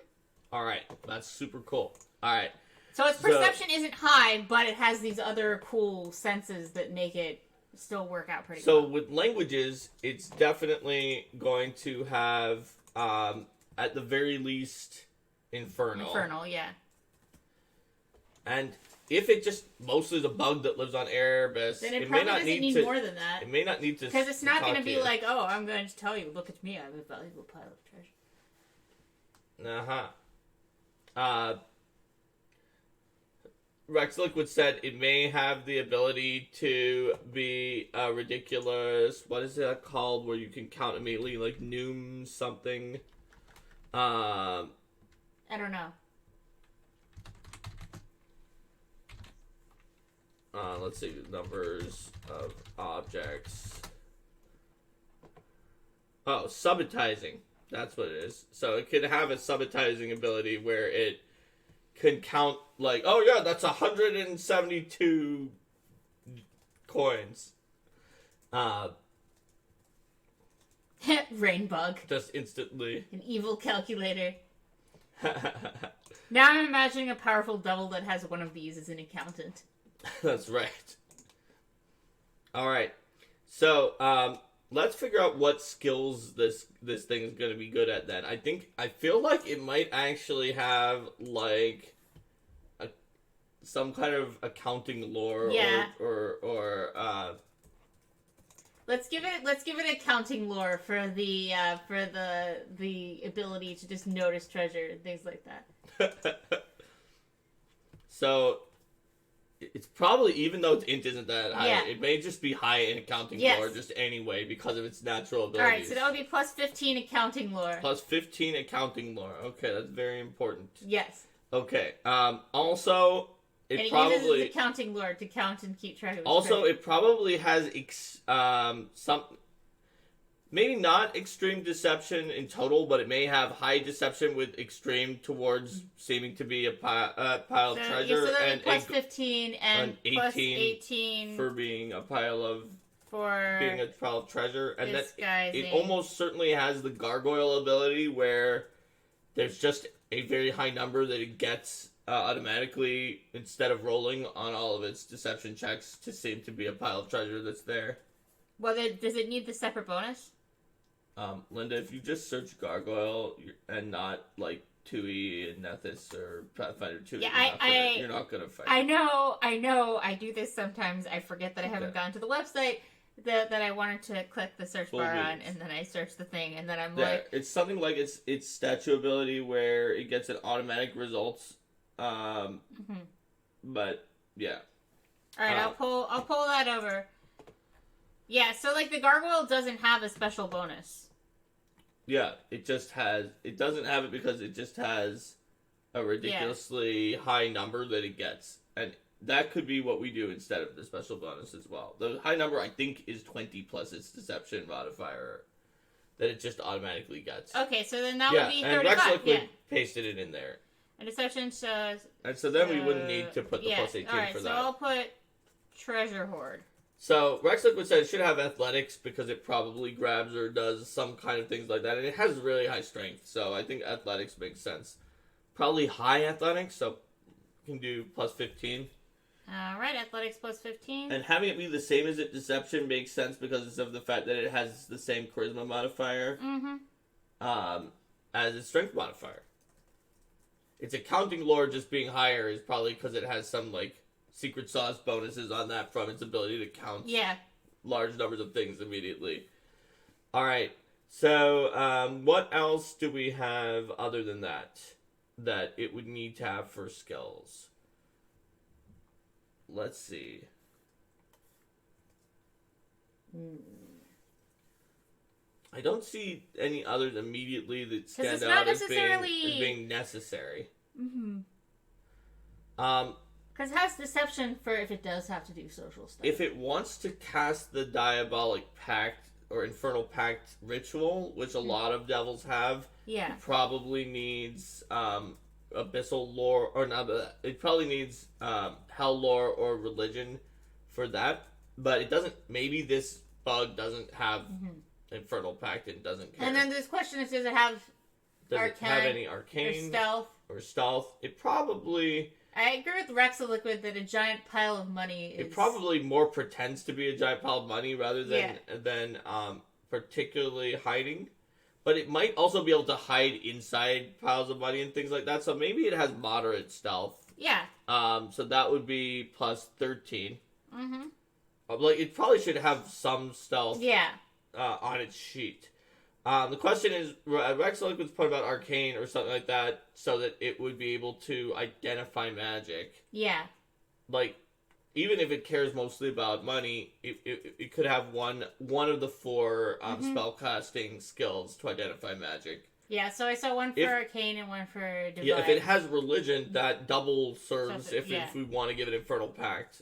All right, that's super cool. All right, so its perception isn't high, but it has these other cool senses that make it still work out pretty well. So with languages, it's definitely going to have, at the very least, Infernal. Infernal, yeah. And if it just mostly is a bug that lives on Erebus, Then it may probably not doesn't need need to. more than that. It may not need to. Because it's not going to talk be you. like, oh, I'm going to tell you, look at me, I'm a valuable pile of treasure. Rex Liquid said it may have the ability to be a ridiculous. What is that called? Where you can count immediately, like Noom something. I don't know. Let's see, numbers of objects. Oh, subitizing. That's what it is. So it could have a subitizing ability where it can count like, oh yeah, that's 172 coins. Rainbug. Just instantly. An evil calculator. Now I'm imagining a powerful devil that has one of these as an accountant. That's right. Alright. So, let's figure out what skills this thing is going to be good at then. I feel like it might actually have, like, some kind of accounting lore. Yeah. Or Let's give it accounting lore for the ability to just notice treasure and things like that. So, it's probably, even though its int isn't that high, Yeah. it may just be high in accounting Yes. lore just anyway because of its natural abilities. Alright, so that would be plus 15 accounting lore. Plus 15 accounting lore. Okay, that's very important. Yes. Okay, also, And it it uses probably... its accounting lore to count and keep track of its Also, treasure. it probably has some... Maybe not extreme deception in total, but it may have high deception with extreme towards seeming to be a pile of treasure, so that would and be plus 15 and an plus 18 18 for being a pile of for treasure, and that disguising. it almost certainly has the gargoyle ability where there's just a very high number that it gets automatically instead of rolling on all of its deception checks to seem to be a pile of treasure that's there. Well, does it need the separate bonus? Linda, if you just search gargoyle and not like Tui and Nethys or Pathfinder 2, Yeah, you're not gonna fight. I know. I do this sometimes. I forget that I haven't gone to the website that I wanted to click the search bar on, and then I search the thing, and then I'm like... It's something like its statue ability where it gets an automatic results. But, yeah. Alright, I'll pull that over. Yeah, so like the gargoyle doesn't have a special bonus. Yeah, it doesn't have it because it just has a ridiculously high number that it gets. And that could be what we do instead of the special bonus as well. The high number, I think, is 20 plus its deception modifier that it just automatically gets. Okay, so then that would be 35. And Rex Liquid pasted it in there. And deception says... And so then we wouldn't need to put the plus 18 alright, for so that. I'll put treasure hoard. So, Rex Liquid said it should have athletics because it probably grabs or does some kind of things like that. And it has really high strength, so I think athletics makes sense. Probably high athletics, so we can do plus 15. Alright, athletics plus 15. And having it be the same as its deception makes sense because of the fact that it has the same charisma modifier as its strength modifier. Its accounting lore just being higher is probably because it has some, like, secret sauce bonuses on that from its ability to count large numbers of things immediately. Alright, so what else do we have other than that it would need to have for skills? Let's see. I don't see any others immediately that stand out as being necessary. Because it has deception for if it does have to do social stuff. If it wants to cast the Diabolic Pact or Infernal Pact ritual, which a lot of devils have, it probably needs abyssal lore, or not. It probably needs hell lore or religion for that. But it doesn't. Maybe this bug doesn't have Infernal Pact and doesn't care. And then this question is, does it have it have any arcane or stealth? It probably... I agree with Rex Liquid that a giant pile of money is... It probably more pretends to be a giant pile of money rather than particularly hiding. But it might also be able to hide inside piles of money and things like that. So maybe it has moderate stealth. Yeah. So that would be plus 13. Like, it probably should have some stealth on its sheet. The question is, Rex Liquid's point about arcane or something like that, so that it would be able to identify magic. Yeah. Like, even if it cares mostly about money, it could have one of the 4 spellcasting skills to identify magic. Yeah, so I saw one for arcane and one for divine. Yeah, if it has religion, that double serves if we want to give it Infernal Pact.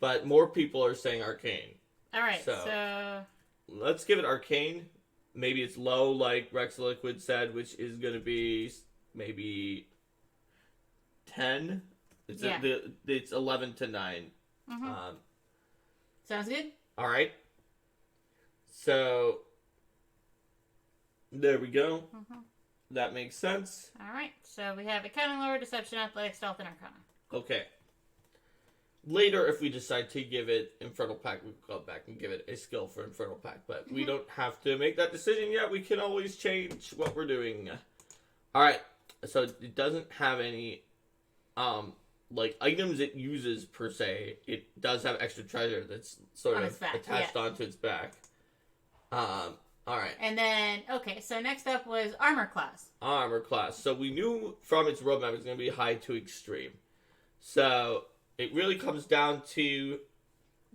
But more people are saying arcane. Alright, so... Let's give it arcane. Maybe it's low, like Rex Liquid said, which is going to be maybe 10. It's 11 to 9. Sounds good. All right. So there we go. Mm-hmm. That makes sense. All right. So we have accounting, lore, deception, athletics, stealth, and arcana. Okay. Later, if we decide to give it Infernal Pact, we can go back and give it a skill for Infernal Pact. But we don't have to make that decision yet. We can always change what we're doing. Alright. So it doesn't have any, like, items it uses, per se. It does have extra treasure that's sort On of its back, attached yeah. onto its back. Alright. And then, okay, so next up was armor class. Armor class. So we knew from its roadmap it's going to be high to extreme. So it really comes down to...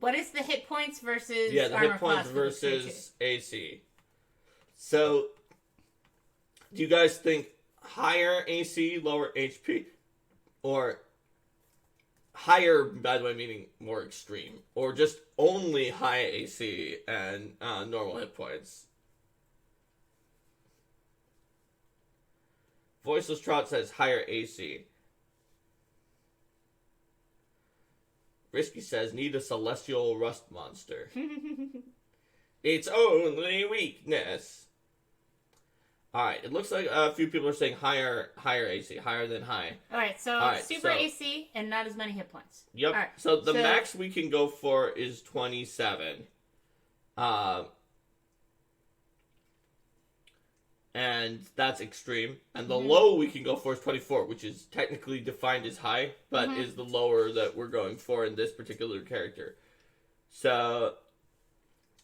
What is the hit points versus Yeah, the armor hit points class for this creature? versus AC. So, do you guys think higher AC, lower HP? Or higher, by the way, meaning more extreme? Or just only high AC and normal hit points? Voiceless Trot says higher AC. Risky says, need a celestial rust monster. Its only weakness. Alright, it looks like a few people are saying higher AC, higher than high. Alright, so Alright, super so- AC and not as many hit points. Yep. Alright, So the max we can go for is 27. And that's extreme. And the low we can go for is 24, which is technically defined as high, but is the lower that we're going for in this particular character. So,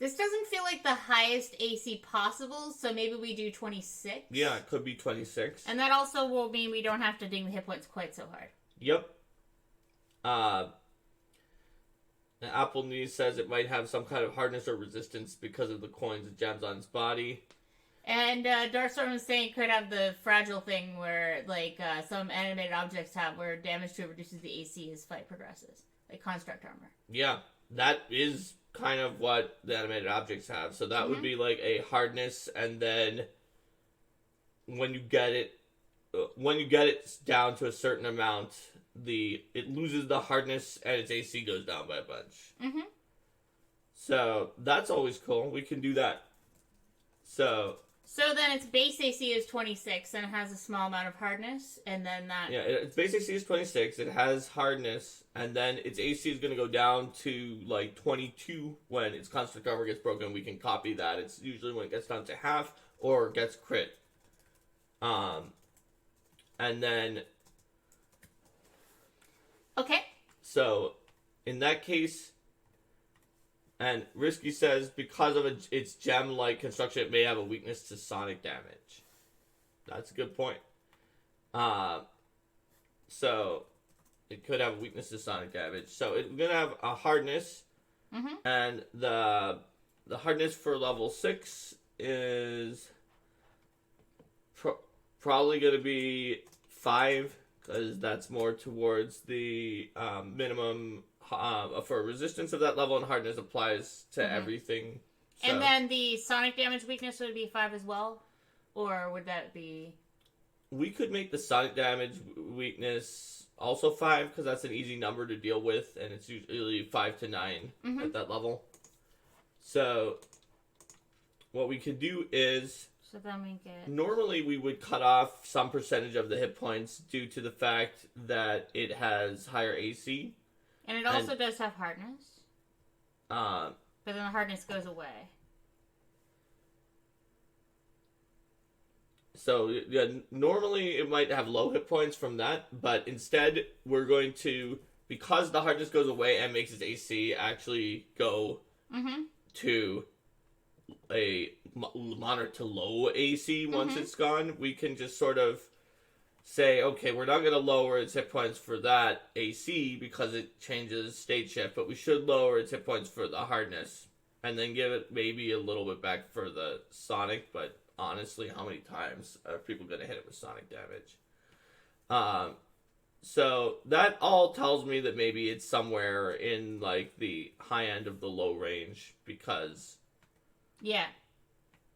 This doesn't feel like the highest AC possible, so maybe we do 26. yeah, it could be 26. And that also will mean we don't have to ding the hit points quite so hard. Yep. Apple News says it might have some kind of hardness or resistance because of the coins it jams on its body. And Darkstorm is saying it could have the fragile thing where, like, some animated objects have, where damage to it reduces the AC as fight progresses. Like construct armor. Yeah, that is kind of what the animated objects have. So that would be like a hardness, and then when you get it down to a certain amount, it loses the hardness and its AC goes down by a bunch. Mm-hmm. So that's always cool. We can do that. So then its base AC is 26 and it has a small amount of hardness, and then that... yeah, its base AC is 26. It has hardness, and then its AC is going to go down to like 22 when its construct armor gets broken. We can copy that. It's usually when it gets down to half or gets crit. And then... Okay. So, in that case... And Risky says, because of its gem-like construction, it may have a weakness to sonic damage. That's a good point. So, it could have a weakness to sonic damage. So, it's going to have a hardness. Mm-hmm. And the hardness for level 6 is probably going to be 5, because that's more towards the minimum... for resistance of that level, and hardness applies to everything. So. And then the sonic damage weakness would be 5 as well? Or would that be... We could make the sonic damage weakness also 5, because that's an easy number to deal with, and it's usually 5 to 9 at that level. So, what we could do is... So then we get... Normally, we would cut off some percentage of the hit points due to the fact that it has higher AC. And it also does have hardness. But then the hardness goes away. So, yeah, normally it might have low hit points from that, but instead we're going to, because the hardness goes away and makes its AC actually go to a moderate to low AC once it's gone, we can just sort of say, okay, we're not going to lower its hit points for that AC because it changes state shift, but we should lower its hit points for the hardness, and then give it maybe a little bit back for the sonic, but honestly, how many times are people going to hit it with sonic damage? So that all tells me that maybe it's somewhere in, like, the high end of the low range, because... Yeah.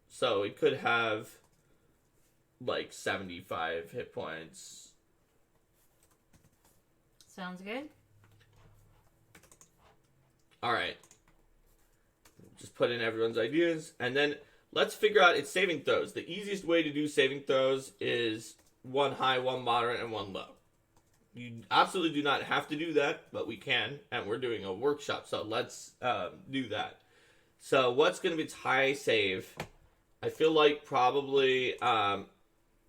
So it could have... like 75 hit points. Sounds good. Alright. just put in everyone's ideas, and then let's figure out its saving throws. The easiest way to do saving throws is one high, one moderate, and one low. You absolutely do not have to do that, but we can, and we're doing a workshop, so let's do that. So what's going to be its high save? I feel like probably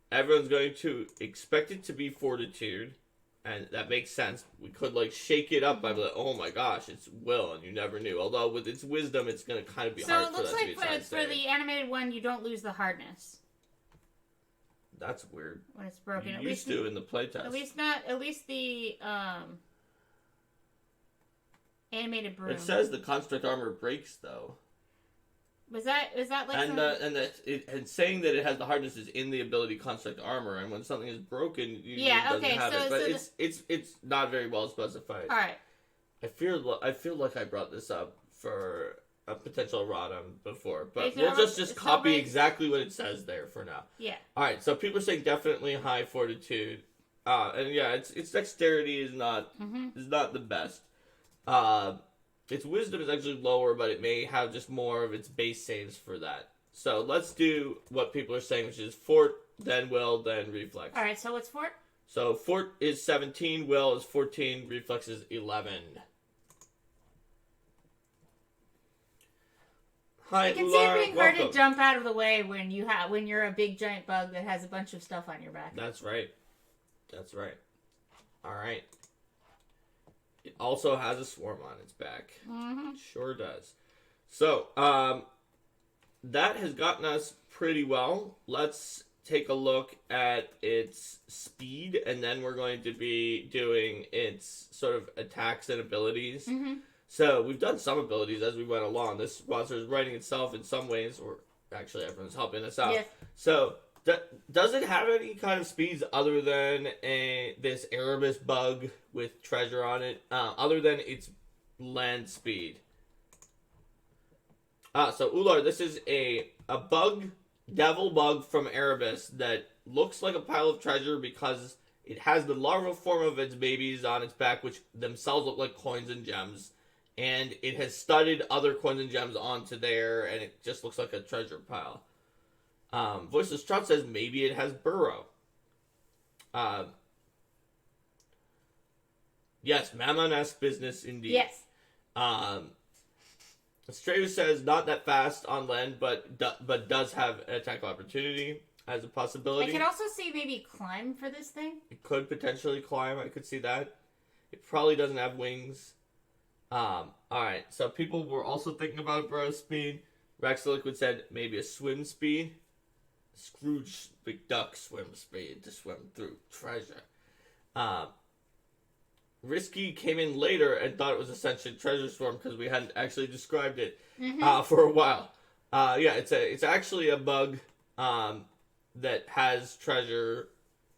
everyone's going to expect it to be Fortitude, and that makes sense. We could like shake it up by like, oh my gosh, it's Will, and you never knew. Although with its Wisdom, it's going to kind of be hard for that to be its high So it looks like for the animated one, you don't lose the hardness. That's weird. When it's broken, You at used least to in the playtest. At least the animated broom. It says the construct armor breaks though. Was that like and saying that it has the hardness is in the ability construct armor, and when something is broken, it doesn't have it. But it's not very well specified. All right. I feel like I brought this up for a potential errata before, but It's we'll not- just it's copy not like- exactly what it says there for now. Yeah. All right, so people are saying definitely high Fortitude, and yeah, its dexterity is not the best. Its Wisdom is actually lower, but it may have just more of its base saves for that. So let's do what people are saying, which is Fort, then Will, then Reflex. All right. So what's Fort? So Fort is 17, Will is 14, Reflex is 11. Hi, It can Ular, seem being hard to welcome. jump out of the way when you're a big giant bug that has a bunch of stuff on your back. That's right. That's right. All right. It also has a swarm on its back. Mm-hmm. Sure does. So, that has gotten us pretty well. Let's take a look at its speed, and then we're going to be doing its sort of attacks and abilities. Mm-hmm. So, we've done some abilities as we went along. This monster is writing itself in some ways, or actually everyone's helping us out. Yes. So, does it have any kind of speeds other than this Erebus bug with treasure on it? Other than its land speed? So Ular, this is a bug, devil bug from Erebus that looks like a pile of treasure because it has the larval form of its babies on its back, which themselves look like coins and gems. And it has studded other coins and gems onto there, and it just looks like a treasure pile. Voiceless Trout says maybe it has burrow. Yes, Mammon-esque business indeed. Yes. Stratus says not that fast on land, but does have attack opportunity as a possibility. I can also see maybe climb for this thing. It could potentially climb. I could see that. It probably doesn't have wings. Alright, so people were also thinking about burrow speed. Rex Liquid said maybe a swim speed. Scrooge McDuck swim speed to swim through treasure. Risky came in later and thought it was a sentient treasure swarm because we hadn't actually described it for a while. Yeah, it's actually a bug that has treasure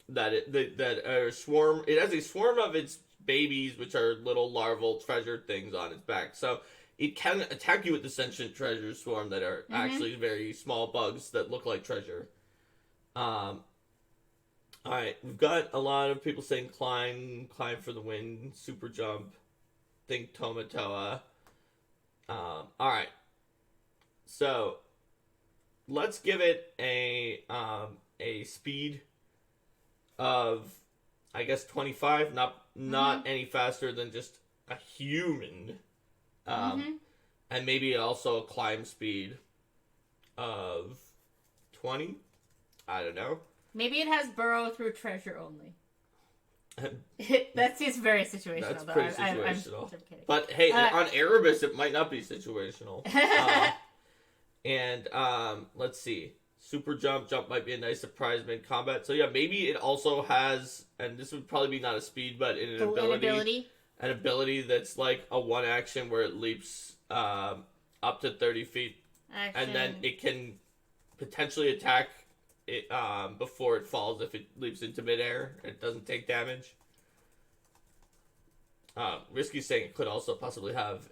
that a swarm. It has a swarm of its babies, which are little larval treasure things on its back. So it can attack you with the sentient treasure swarm that are actually very small bugs that look like treasure. Alright, we've got a lot of people saying climb for the win, super jump, think Tomatoa. Alright. So let's give it a speed of, I guess, 25, not any faster than just a human. And maybe also a climb speed of 20. I don't know. Maybe it has burrow through treasure only. That seems very situational. That's though. pretty I'm situational. kidding. But hey, on Erebus, it might not be situational. And let's see. Super jump might be a nice surprise mid combat. So yeah, maybe it also has, and this would probably be not a speed, but an ability that's like a one action where it leaps up to 30 feet, and then it can potentially attack it before it falls if it leaps into midair. It doesn't take damage. Risky's saying it could also possibly have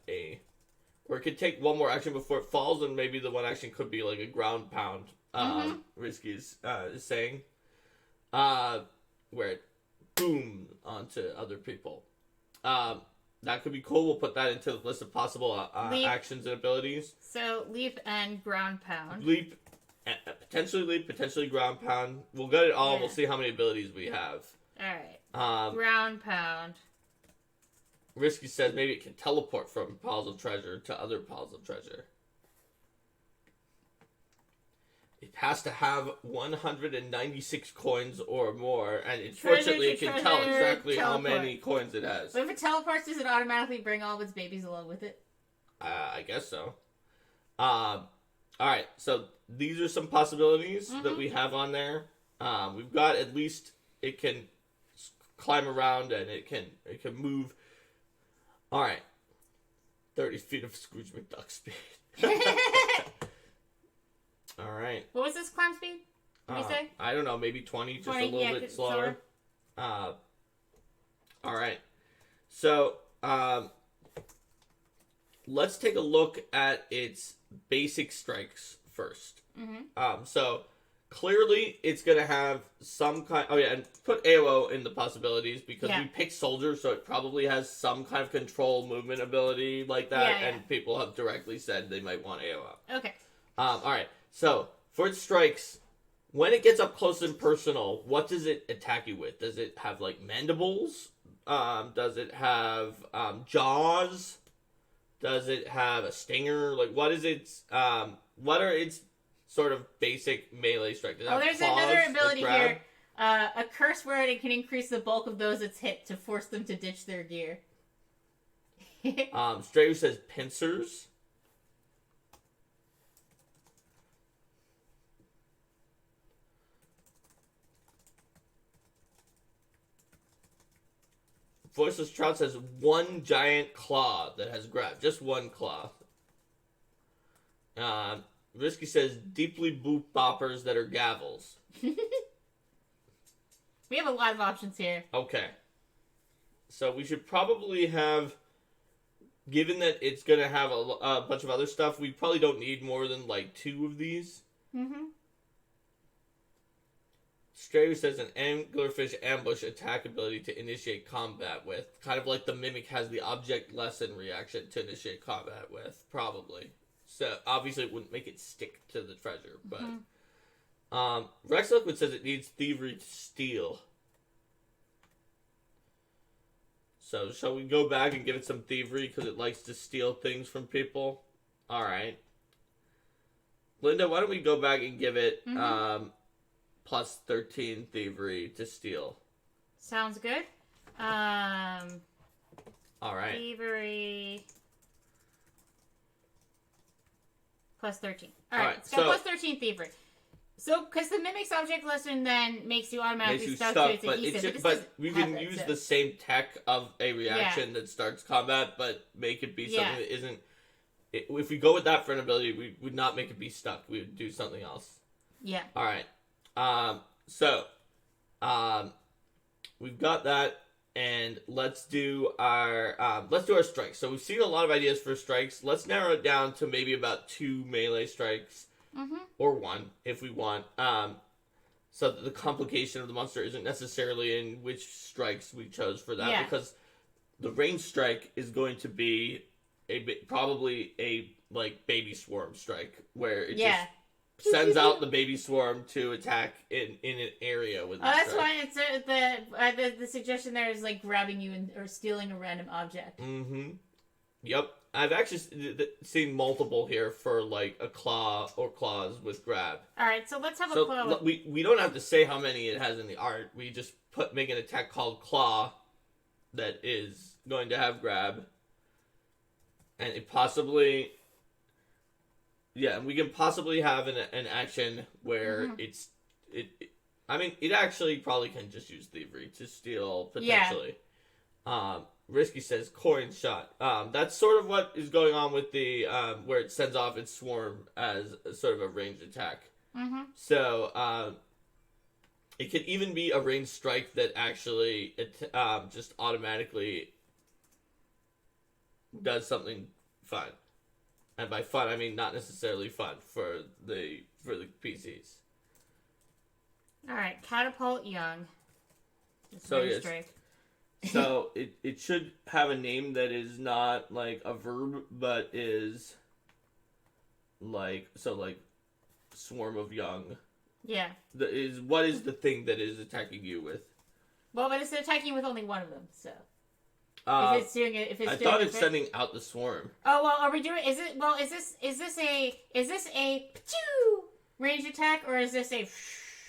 or it could take one more action before it falls, and maybe the one action could be like a ground pound. Risky's is saying, where it boom onto other people. that could be cool. We'll put that into the list of possible actions and abilities. So leap and ground pound. Leap, potentially ground pound. We'll get it all. Yeah. We'll see how many abilities we have. All right. Ground pound. Risky says maybe it can teleport from piles of treasure to other piles of treasure. It has to have 196 coins or more, and fortunately it can tell exactly how many coins it has. But if it teleports, does it automatically bring all of its babies along with it? I guess so. Alright, so these are some possibilities that we have on there. We've got at least it can climb around and it can move. Alright. 30 feet of Scrooge McDuck speed. Alright. What was this climb speed? Did you say? I don't know, maybe 20, just a little bit slower. Alright. So, let's take a look at its basic strikes first. So, clearly, it's going to have some kind... Oh, yeah, and put AOO in the possibilities, because we picked Soldier, so it probably has some kind of control movement ability like that, and people have directly said they might want AOO. Okay. Alright, so, for its strikes, when it gets up close and personal, what does it attack you with? Does it have, like, mandibles? Does it have jaws? Does it have a stinger? Like, what is its... what are its sort of basic melee strike? There's another ability here. A curse word, it can increase the bulk of those it's hit to force them to ditch their gear. Strayu says pincers. Voiceless Trout says one giant claw that has grab. Just one claw. Risky says deeply boop boppers that are gavels. We have a lot of options here. Okay. So we should probably have, given that it's going to have a bunch of other stuff, we probably don't need more than like 2 of these. Strayu says an anglerfish ambush attack ability to initiate combat with. Kind of like the Mimic has the object lesson reaction to initiate combat with, probably. So, obviously it wouldn't make it stick to the treasure, but... Rex Liquid says it needs thievery to steal. So, shall we go back and give it some thievery because it likes to steal things from people? Alright. Linda, why don't we go back and give it... plus 13 thievery to steal. Sounds good. Alright. Thievery. Plus 13. Alright, so plus 13 thievery. So, because the Mimic's object lesson then makes you automatically stuck to its adhesive. But we can use the same tech of a reaction that starts combat, but make it be something that isn't... If we go with that for an ability, we would not make it be stuck. We would do something else. Yeah. Alright. We've got that, and let's do our strikes. So we've seen a lot of ideas for strikes. Let's narrow it down to maybe about 2 melee strikes, or 1 if we want. So that the complication of the monster isn't necessarily in which strikes we chose for that, because the range strike is going to be probably a like baby swarm strike where it just sends out the baby swarm to attack in an area with. That's why it's the suggestion there is like grabbing you or stealing a random object. Yep, I've actually seen multiple here for like a claw or claws with grab. All right, so let's have a claw. We don't have to say how many it has in the art. We just make an attack called claw that is going to have grab, and it possibly. Yeah, and we can possibly have an action where it actually probably can just use thievery to steal, potentially. Risky says coin shot. That's sort of what is going on with the, where it sends off its swarm as sort of a ranged attack. So, it could even be a ranged strike that actually, just automatically does something fun. And by fun, I mean not necessarily fun for the PCs. All right, catapult young. So yes, So it should have a name that is not like a verb, but is like swarm of young. Yeah. What is the thing that is attacking you with? Well, but it's attacking you with only one of them, so. Uh, If it's doing it, if it's I doing thought it it's for- sending out the swarm. Oh well, are we doing? Is it? Well, is this a pachoo range attack or is this a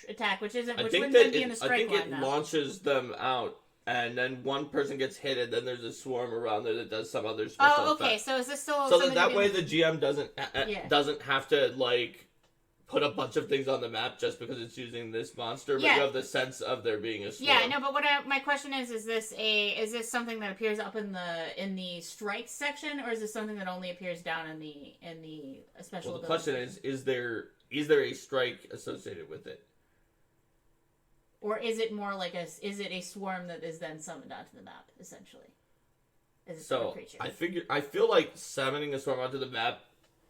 attack? Which isn't. I Which think wouldn't that then be in the I strike think line it though. launches them out, and then one person gets hit, and then there's a swarm around there that does some other special Oh, okay. effect. So is this still? So something that to do way with- the GM Yeah. doesn't have to like put a bunch of things on the map just because it's using this monster, but Yeah. you have the sense of there being a swarm. Yeah, no, but my question is this something that appears up in the strike section, or is this something that only appears down in the special? Well, the ability question section? is there a strike associated with it? Or is it more like is it a swarm that is then summoned onto the map essentially? Is it a So creature? I feel like summoning a swarm onto the map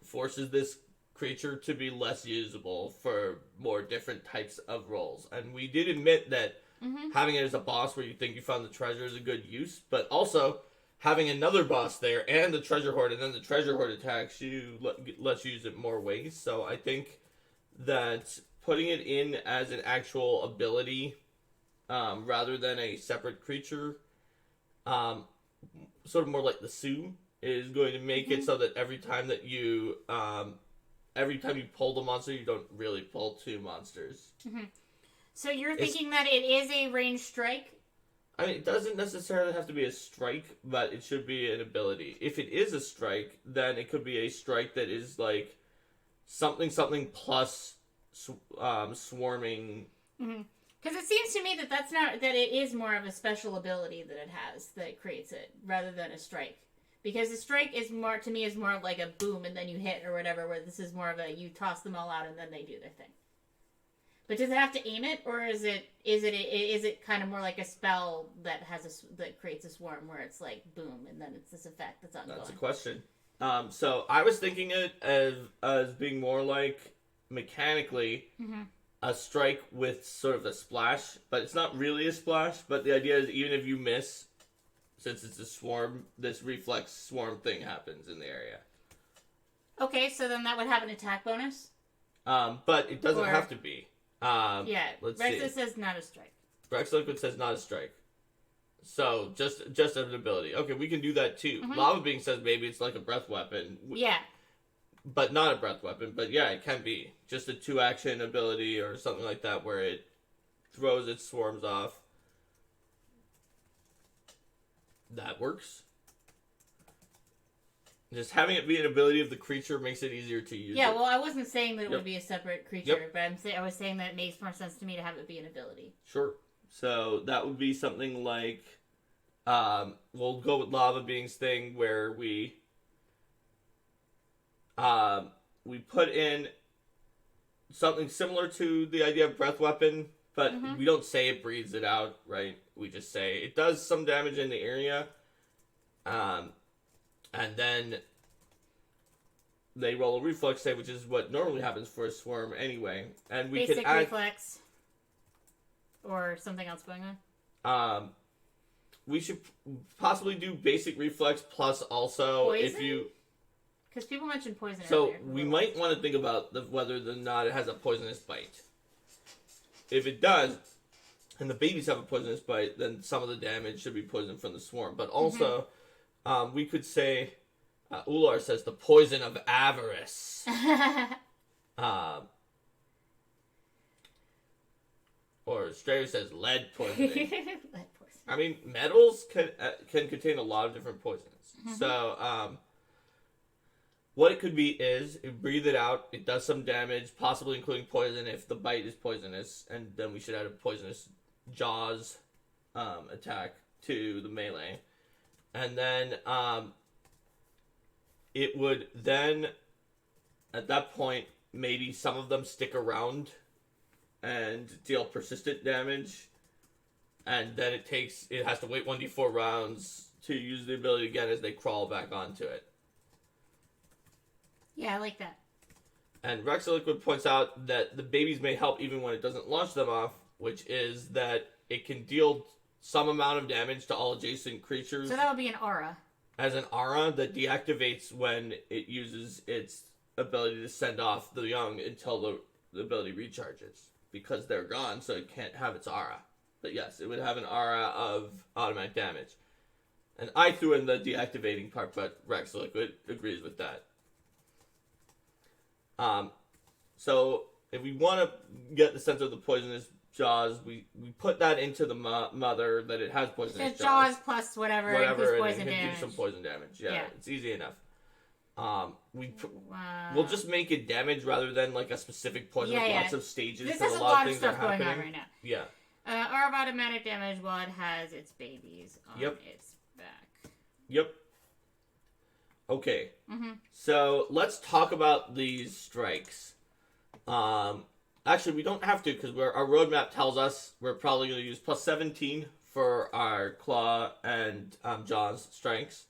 forces this creature to be less usable for more different types of roles. And we did admit that Mm-hmm. having it as a boss where you think you found the treasure is a good use, but also having another boss there and the treasure hoard, and then the treasure hoard attacks you, lets you use it more ways. So I think that putting it in as an actual ability rather than a separate creature, sort of more like the Sue, is going to make it so that every time you pull the monster, you don't really pull two monsters. So you're thinking that it is a ranged strike? I mean, it doesn't necessarily have to be a strike, but it should be an ability. If it is a strike, then it could be a strike that is like something plus swarming. Because it seems to me that it is more of a special ability that it has that creates it rather than a strike. Because a strike is more like a boom and then you hit or whatever, where this is more of a you toss them all out and then they do their thing. But does it have to aim it, or is it kind of more like a spell that that creates a swarm where it's like boom and then it's this effect that's ongoing? That's a question. So I was thinking it as being more like mechanically a strike with sort of a splash, but it's not really a splash. But the idea is even if you miss, since it's a swarm, this reflex swarm thing happens in the area. Okay, so then that would have an attack bonus. But it doesn't Or- have to be. Yeah, let's Rexa see. says not a strike. Rex Liquid says not a strike. So just an ability. Okay, we can do that too. Lava Being says maybe it's like a breath weapon. Yeah. But not a breath weapon. But yeah, it can be. Just a 2-action ability or something like that where it throws its swarms off. That works. Just having it be an ability of the creature makes it easier to use. Yeah, it. well, I wasn't saying that it Yep. would be a separate creature, Yep. but I was saying that it makes more sense to me to have it be an ability. Sure. So that would be something like, we'll go with Lava Being's thing where we put in something similar to the idea of breath weapon, but we don't say it breathes it out, right? We just say it does some damage in the area, and then they roll a reflex save, which is what normally happens for a swarm anyway, and we Basic can add. reflex. Or something else going on? We should possibly do basic reflex plus also if Poison? you. Because people mentioned poison So earlier. we might want to think about whether or not it has a poisonous bite. If it does, and the babies have a poisonous bite, then some of the damage should be poison from the swarm. But also, we could say, Ular says the poison of avarice. Or Strayer says lead poisoning. Lead poison. I mean, metals can contain a lot of different poisons. So, what it could be is you breathe it out. It does some damage, possibly including poison if the bite is poisonous, and then we should add a poisonous jaws attack to the melee, and then it would then at that point maybe some of them stick around and deal persistent damage. And then it has to wait 1d4 rounds to use the ability again as they crawl back onto it. Yeah, I like that. And Rexa Liquid points out that the babies may help even when it doesn't launch them off, which is that it can deal some amount of damage to all adjacent creatures So that would be an aura. as an aura that deactivates when it uses its ability to send off the young until the ability recharges. Because they're gone, so it can't have its aura. But yes, it would have an aura of automatic damage. And I threw in the deactivating part, but Rex Liquid agrees with that. So if we want to get the sense of the poisonous jaws, we put that into the mother that it has poisonous So jaws. jaws plus whatever And poison it can damage. do some poison damage. Yeah, Yeah. it's easy enough. We'll We'll just make it damage rather than like a specific poison with lots of stages. This 'cause has a lot lot of things are stuff going on happening. right now. Yeah. Aura of automatic damage while it has its babies on Yep. its back. Yep. Okay. Mm-hmm. So let's talk about these strikes. Actually, we don't have to because our roadmap tells us we're probably going to use plus 17 for our claw and jaws strikes,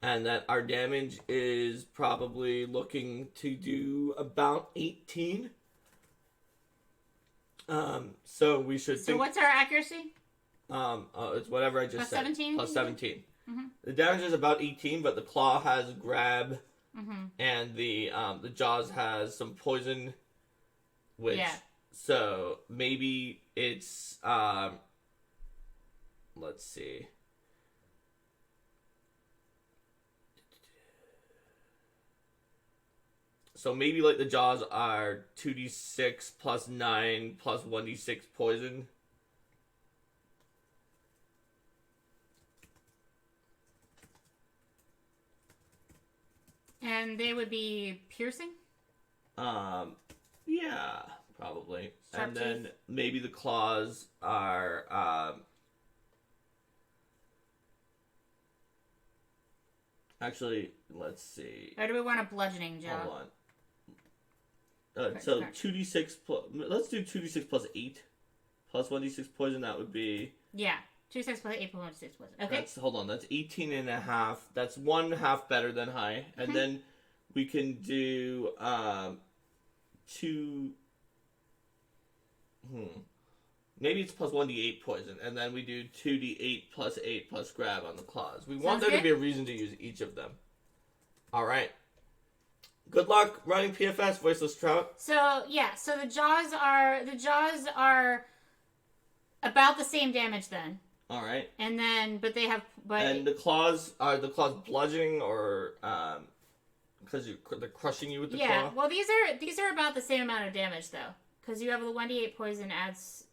and that our damage is probably looking to do about 18. So we should So think. what's our accuracy? It's whatever I just Plus said. 17? Plus 17. Mhm. The damage is about 18, but the claw has grab, Mm-hmm. and the jaws has some poison. Which, Yeah. so maybe it's let's see. So maybe like the jaws are 2d6 plus 9 plus 1d6 poison. And they would be piercing? Yeah, probably. Sharp And then teeth. maybe the claws are actually, let's see. Or do we want a bludgeoning jaw? Hold on. So Okay. 2d6 plus. Let's do 2d6 plus 8 plus 1d6 poison. That would be. Yeah. 2 6 plus 8 plus 1 6 plus. Okay. Hold on. That's 18 and a half. That's 1/2 better than high. And then we can do 2. Maybe it's plus 1d8 poison, and then we do 2d8 plus 8 plus grab on the claws. We want Sounds there to good. be a reason to use each of them. All right. Good luck running PFS, Voiceless Trout. So yeah, so the jaws are about the same damage then. All right. And then but And the claws are bludgeoning or because they're crushing you with the yeah, claw. well these are about the same amount of damage though, because you have the 1d8 poison adds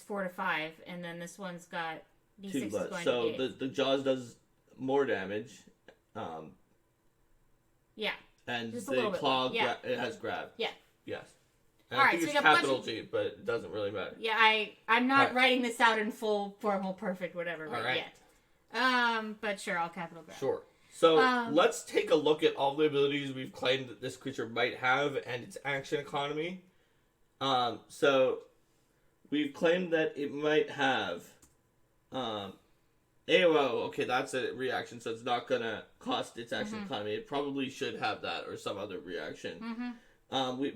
4 to 5, and then this one's got d6 is going So to 8. the jaws does more damage. Yeah. And Just a the little bit claw more, yeah. it has grab. Yeah. Yes. And All I right, think so it's you got capital G, but it doesn't really matter. Yeah, I'm not Alright. writing this out in full formal perfect whatever right Alright. yet. But sure, I'll capital grab. Sure. So Um, let's take a look at all the abilities we've claimed that this creature might have and its action economy. So we've claimed that it might have AOO. Okay, that's a reaction, so it's not gonna cost its action economy. It probably should have that or some other reaction. Mm-hmm.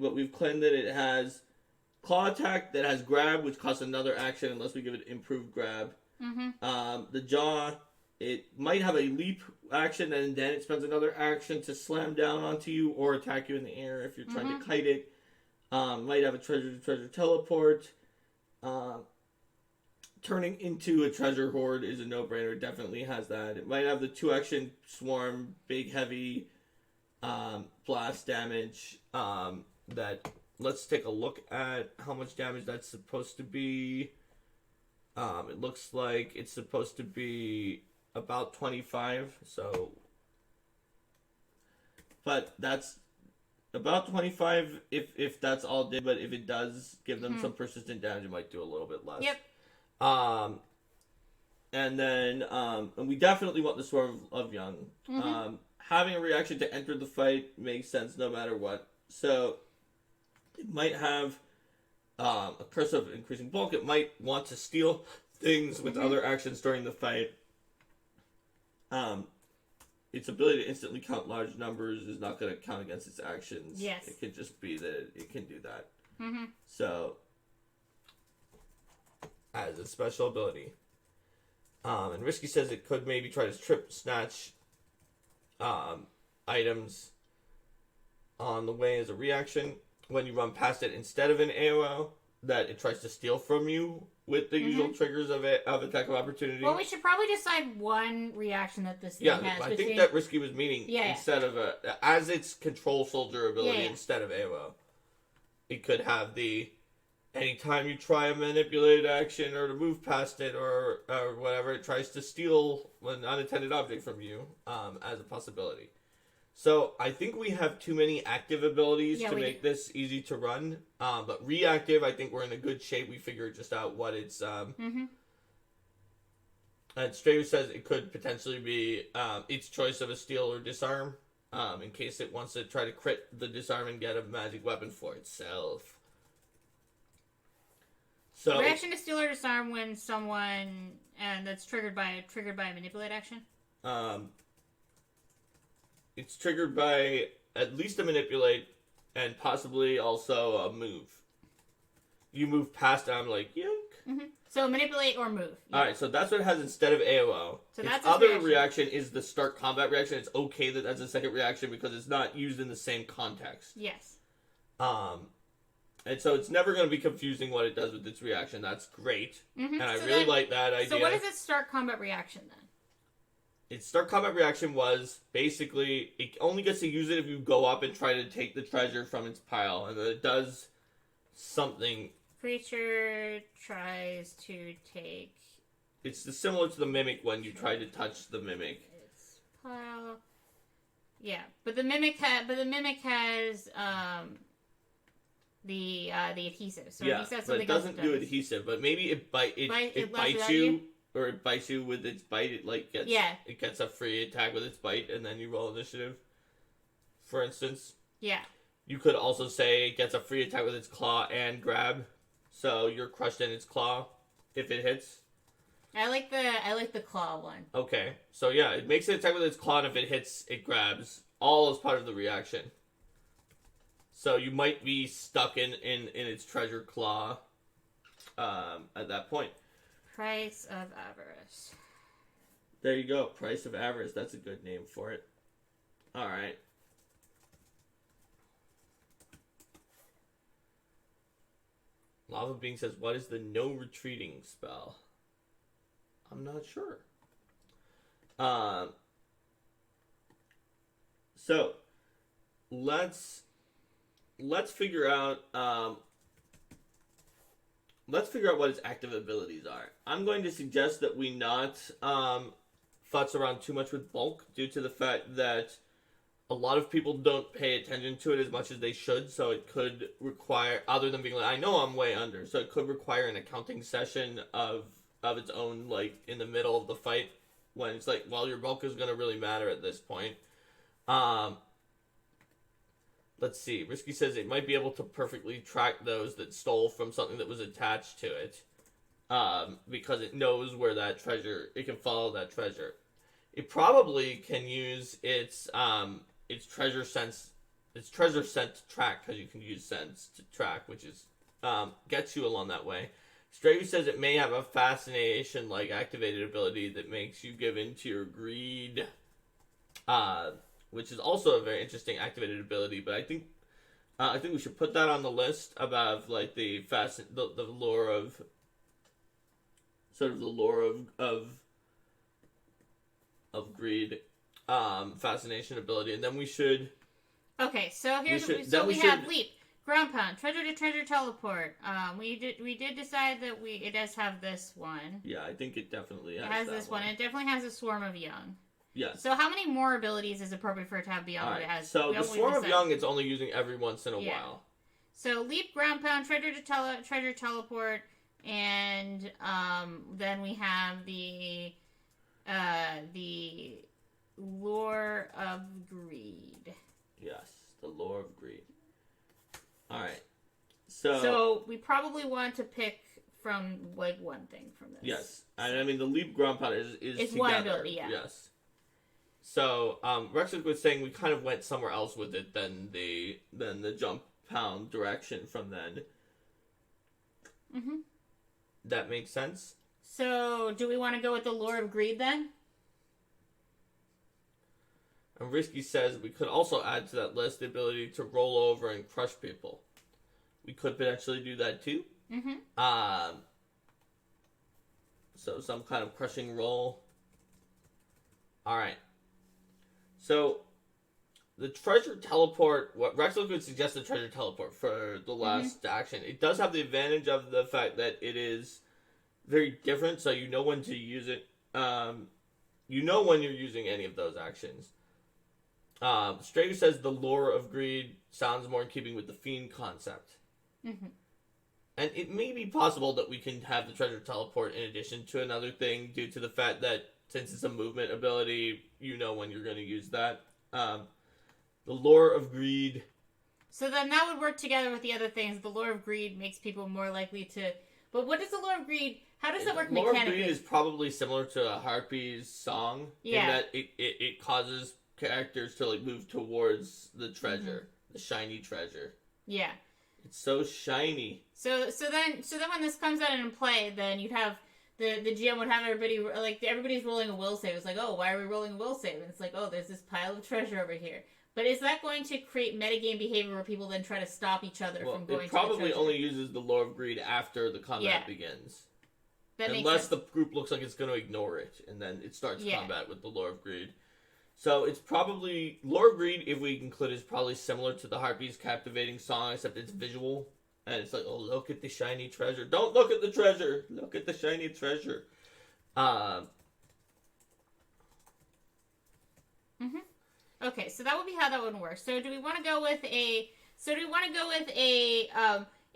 But we've claimed that it has claw attack that has grab, which costs another action unless we give it improved grab. Mm-hmm. The jaw, it might have a leap action, and then it spends another action to slam down onto you or attack you in the air if you're trying to kite it. Might have a treasure to treasure teleport. Turning into a treasure hoard is a no-brainer. It definitely has that. It might have the 2-action swarm, big, heavy blast damage. That let's take a look at how much damage that's supposed to be. It looks like it's supposed to be about 25. So, but that's about 25 if that's all did. But if it does give them some persistent damage, it might do a little bit less. Yep. And then and we definitely want the Swarm of Young. Having a reaction to enter the fight makes sense no matter what. So it might have a curse of increasing bulk. It might want to steal things with other actions during the fight. Its ability to instantly count large numbers is not going to count against its actions. Yes. It could just be that it can do that. Mm-hmm. So, as a special ability. And Risky says it could maybe try to trip snatch items on the way as a reaction when you run past it instead of an AOO that it tries to steal from you with the usual triggers of attack of opportunity. Well, we should probably decide one reaction that this thing has. I think that Risky was meaning Yeah. instead of as its control soldier ability Yeah. instead of AOO. It could have the anytime you try a manipulate action or to move past it or whatever, it tries to steal an unattended object from you as a possibility. So I think we have too many active abilities to make this easy to run. But reactive, I think we're in a good shape. We figured just out what it's... And Strayu says it could potentially be its choice of a steal or disarm in case it wants to try to crit the disarm and get a magic weapon for itself. So reaction to steal or disarm when someone... And that's triggered by a manipulate action? It's triggered by at least a manipulate and possibly also a move. You move past it, I'm like, yoink. So manipulate or move. Yeah. Alright, so that's what it has instead of AOO. So that's its other reaction is the start combat reaction. It's okay that that's a second reaction because it's not used in the same context. Yes. And so it's never going to be confusing what it does with its reaction. That's great. And I really like that idea. So what is its start combat reaction then? Its start combat reaction was basically it only gets to use it if you go up and try to take the treasure from its pile, and then it does something. Creature tries to take. It's similar to the mimic when you try to touch the mimic. Its pile. Yeah, but the mimic has the adhesive. So yeah, it says but it doesn't do adhesive. But maybe it bites you. Or it bites you with its bite. It gets a free attack with its bite, and then you roll initiative. For instance. Yeah. You could also say it gets a free attack with its claw and grab, so you're crushed in its claw if it hits. I like the claw one. Okay, so yeah, it makes an attack with its claw, and if it hits, it grabs. All as part of the reaction. So you might be stuck in its treasure claw at that point. Price of Avarice. There you go. Price of Avarice. That's a good name for it. Alright. Lava Being says, what is the no retreating spell? I'm not sure. So, let's figure out what its active abilities are. I'm going to suggest that we not futz around too much with bulk due to the fact that a lot of people don't pay attention to it as much as they should, so it could require, other than being like, I know I'm way under, so it could require an accounting session of its own, like, in the middle of the fight, when it's like, well, your bulk is going to really matter at this point. Let's see. Risky says it might be able to perfectly track those that stole from something that was attached to it. Because it knows where that treasure... It can follow that treasure. It probably can use its treasure sense... Its treasure scent to track, because you can use sense to track, which is... gets you along that way. Strayu says it may have a fascination-like activated ability that makes you give in to your greed. Which is also a very interesting activated ability, but I think we should put that on the list about like the lore of sort of the lore of greed, fascination ability, and then we should. Okay, so we have leap, ground pound, treasure to treasure teleport. We did decide that it does have this one. Yeah, I think it definitely has. It has this one. It definitely has a swarm of young. Yes. So how many more abilities is appropriate for it to have beyond what it has? So the Swarm of Young, it's only using every once in a while. So Leap, Ground Pound, Treasure Teleport, and then we have the Lure of Greed. Yes, the Lure of Greed. Alright. So we probably want to pick from like one thing from this. Yes. And I mean the Leap, Ground Pound is it's together. one ability, yeah. Yes. So, Rexic was saying we kind of went somewhere else with it than the jump pound direction from then. Mm-hmm. That makes sense. So, do we want to go with the Lure of Greed then? And Risky says we could also add to that list the ability to roll over and crush people. We could potentially do that too. Mm-hmm. So some kind of crushing roll. Alright. So, the treasure teleport, what Rexel could suggest the treasure teleport for the last action. It does have the advantage of the fact that it is very different, so you know when to use it. You know when you're using any of those actions. Strager says the Lure of Greed sounds more in keeping with the Fiend concept. Mm-hmm. And it may be possible that we can have the treasure teleport in addition to another thing due to the fact that since it's a movement ability, you know when you're going to use that. The Lure of Greed. So then that would work together with the other things. The Lure of Greed makes people more likely to... But what is the Lure of Greed? How does that work mechanically? Lure of Greed is probably similar to a Harpy's song. Yeah. In that it causes characters to like move towards the treasure. The shiny treasure. Yeah. It's so shiny. So then when this comes out in play, then you'd have... The GM would have everybody, like, everybody's rolling a will save. It's like, oh, why are we rolling a will save? And it's like, oh, there's this pile of treasure over here. But is that going to create metagame behavior where people then try to stop each other from going to the treasure? It probably only uses the Lure of Greed after the combat begins. Unless the group looks like it's going to ignore it, and then it starts combat with the Lure of Greed. So it's probably... Lure of Greed, if we include, is probably similar to the Harpy's Captivating Song, except it's visual. And it's like, oh, look at the shiny treasure. Don't look at the treasure. Look at the shiny treasure. Okay, so that would be how that would work. So do we want to go with a...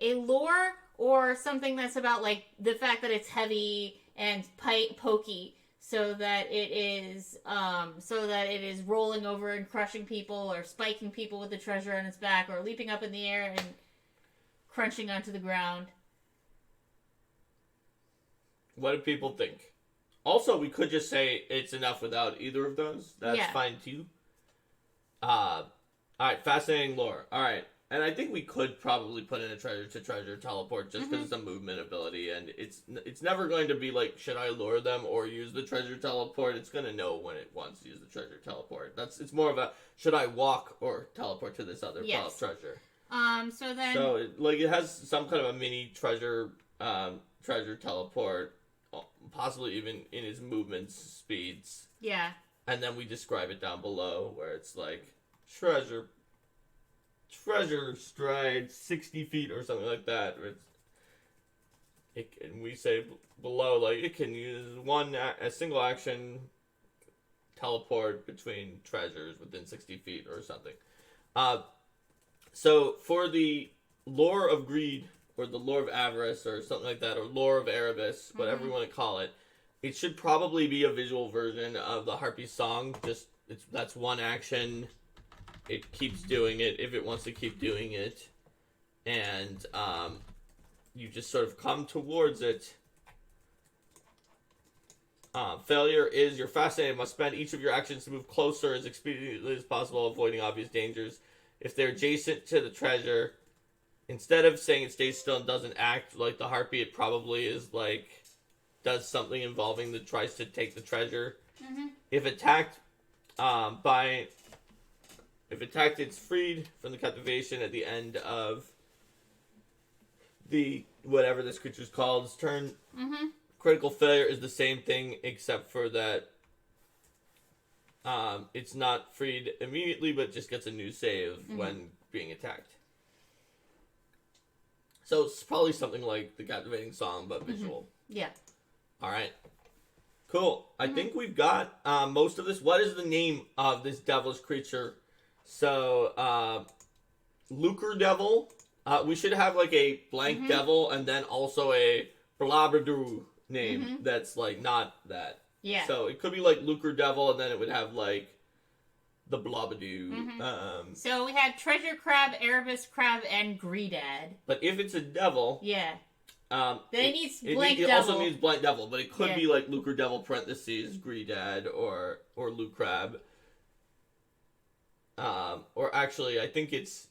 a lore or something that's about, like, the fact that it's heavy and pokey so that it is rolling over and crushing people or spiking people with the treasure on its back or leaping up in the air and crunching onto the ground? What do people think? Also, we could just say it's enough without either of those. That's fine too. Alright, fascinating lore. Alright, and I think we could probably put in a treasure teleport just because it's a movement ability, and it's never going to be like, should I lure them or use the treasure teleport? It's going to know when it wants to use the treasure teleport. It's more of a, should I walk or teleport to this other pile of treasure? So it has some kind of a mini treasure teleport, possibly even in its movement speeds. Yeah. And then we describe it down below where it's like, treasure stride 60 feet or something like that. And we say below, like, it can use a single action teleport between treasures within 60 feet or something. So, for the Lure of Greed, or the Lure of Avarice, or something like that, or Lure of Erebus, whatever you want to call it, it should probably be a visual version of the Harpy song. That's one action. It keeps doing it if it wants to keep doing it. And you just sort of come towards it. Failure is, you're fascinated, must spend each of your actions to move closer as expediently as possible, avoiding obvious dangers. If they're adjacent to the treasure, instead of saying it stays still and doesn't act like the Harpy, it probably is like, does something involving tries to take the treasure. If attacked, it's freed from the captivation at the end of the, whatever this creature's called, its turn. Critical failure is the same thing, except for that it's not freed immediately, but just gets a new save when being attacked. So it's probably something like the Captivating Song, but visual. Yeah. Alright. Cool. I think we've got most of this. What is the name of this devilish creature? So, Lucre Devil. We should have like a blank devil and then also a Blabadoo name that's like not that. Yeah. So it could be like Lucre Devil and then it would have like the Blabadoo. So we had Treasure Crab, Erebus Crab, and Greedad. But if it's a devil... Yeah. Then it needs blank devil. It also needs blank devil, but it could be like Lucre Devil parentheses Greedad or Luke Crab. Or actually, I think it's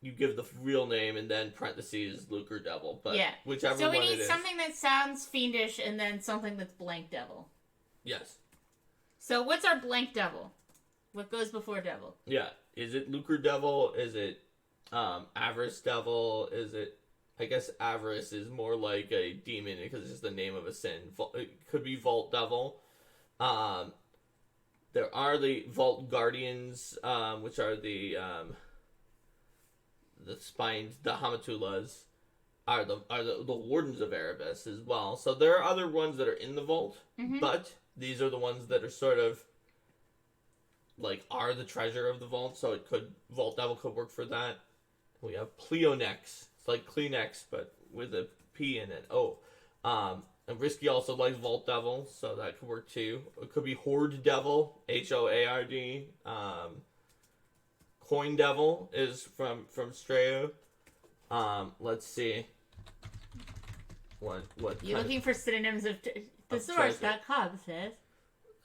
you give the real name and then parentheses Lucre Devil. But yeah. whichever So we one need it is. something that sounds fiendish and then something that's blank devil. Yes. So what's our blank devil? What goes before devil? Yeah. Is it Lucre Devil? Is it Avarice Devil? Is it... I guess Avarice is more like a demon because it's just the name of a sin. It could be Vault Devil. There are the Vault Guardians, which are the spines, the Hamatulas, are the Wardens of Erebus as well. So there are other ones that are in the vault, but these are the ones that are sort of like are the treasure of the vault. So it could Vault Devil could work for that. We have Pleonex. It's like Kleenex, but with a P in it. And Risky also likes Vault Devil, so that could work too. It could be Hoard Devil, Hoard. Coin Devil is from Strayo. Let's see. What You're looking for synonyms of thesaurus.com says.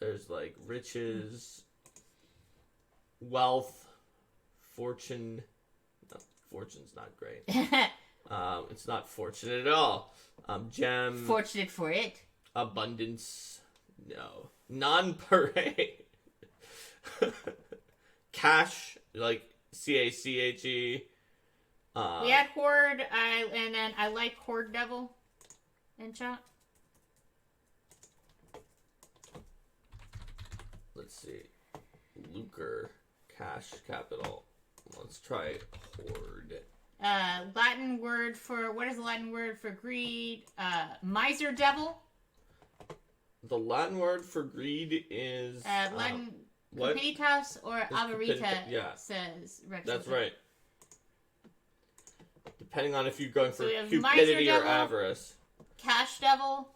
There's like riches, wealth, fortune. No, fortune's not great. It's not fortunate at all. Gem. Fortunate for it. Abundance. No. Non-parade. Cash. Like CACHE. We had Horde, and then I like Horde Devil in chat. Let's see. Lucre. Cash capital. Let's try Horde. Latin word for... What is the Latin word for greed? Miser Devil. The Latin word for greed is... Latin... Cupidtas or Avarita says Rex. That's right. Depending on if you're going for so cupidity or avarice. Cash Devil.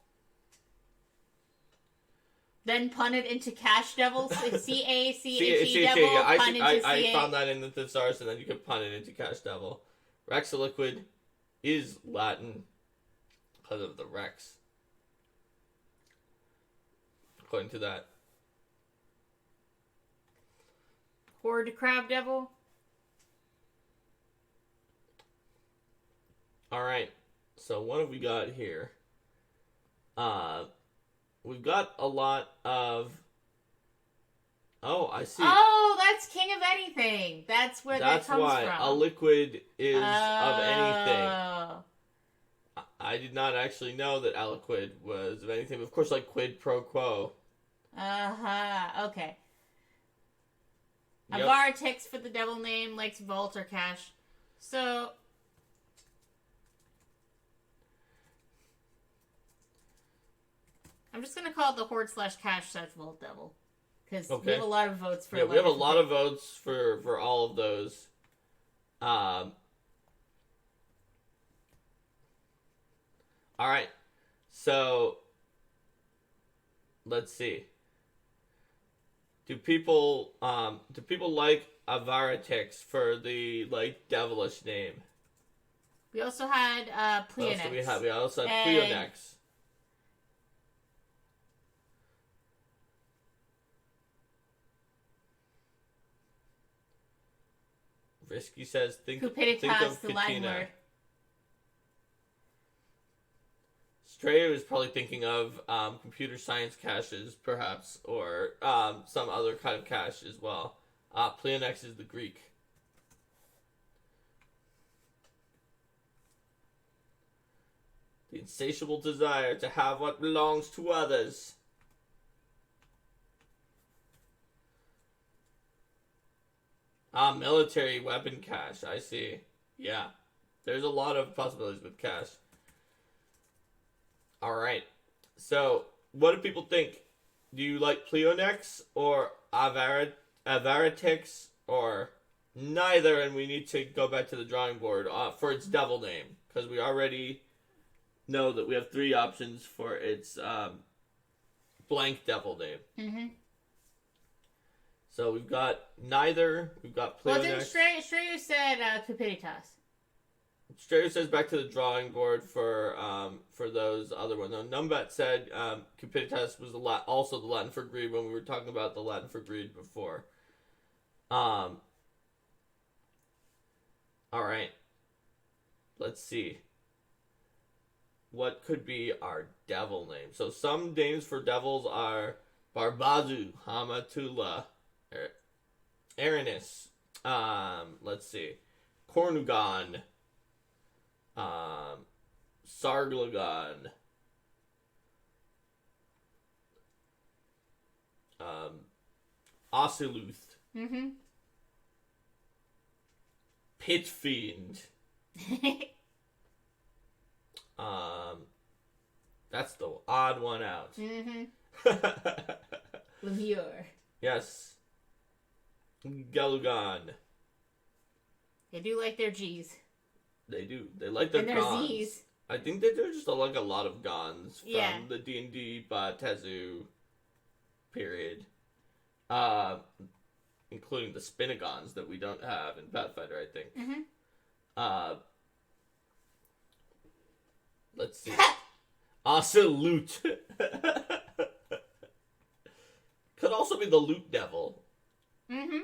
Then pun it into Cash Devil. C-A-C-H-E Devil. Yeah. Pun into I found that in the thesaurus, and then you can pun it into Cash Devil. Rexaliquid is Latin because of the Rex. According to that. Horde Crab Devil. Alright. So what have we got here? We've got a lot of... Oh, I see. Oh, that's King of Anything. That's where that comes from. That's why a liquid is of anything. I did not actually know that aliquid was of anything. But of course, like quid pro quo. Okay. Yep. Avartix for the devil name, likes vault or cash. So... I'm just going to call it the Horde/Cash/Vault Devil. Because we have a lot of votes for... Yeah, we have a lot of votes for all of those. Alright. So, let's see. Do people like Avaratix for the, like, devilish name? We also had Pleonex. We also had Pleonex. Risky says, think of the Latin Katina. word. Strayo is probably thinking of computer science caches, perhaps, or some other kind of cache as well. Pleonex is the Greek. The insatiable desire to have what belongs to others. Military weapon cache, I see. Yeah. There's a lot of possibilities with cache. Alright. So, what do people think? Do you like Pleonex or Avaratix or neither? And we need to go back to the drawing board for its devil name. Because we already know that we have 3 options for its blank devil name. Mm-hmm. So we've got neither. We've got Pleonex. Well, then Strayu said Cupidtas. Strayu says back to the drawing board for those other ones. Now, Numbat said Cupidtas was also the Latin for greed when we were talking about the Latin for greed before. All right. Let's see. What could be our devil name? So some names for devils are Barbazu, Hamatula, Aranis. Let's see. Cornugon. Sarglagon. Osiluth. Mm-hmm. Pitfiend. That's the odd one out. Mm-hmm. Lemure. Yes. Gelugon. They do like their G's. They do. They like their and their gons. Z's. I think that there's just like a lot of gons from Yeah. the D&D Tezu period. Including the Spinagons that we don't have in Pathfinder, I think. Mm-hmm. Let's see. Ocelute. Could also be the Loot Devil. Mm-hmm.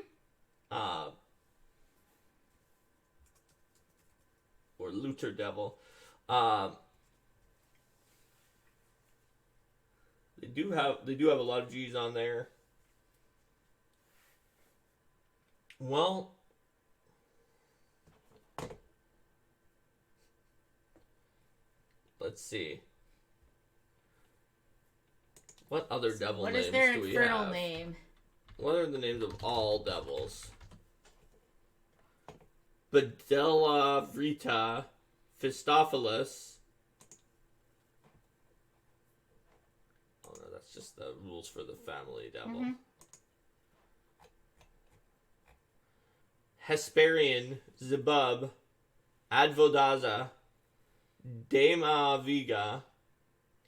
Or Looter Devil. They do have a lot of G's on there. Well, let's see. What other devil What names is their do we infernal have? name? What are the names of all devils? Bedella Vrita, Phistophilis. Oh no, that's just the rules for the family devil. Mm-hmm. Hesperian, Zebub, Advodaza, Dema Viga,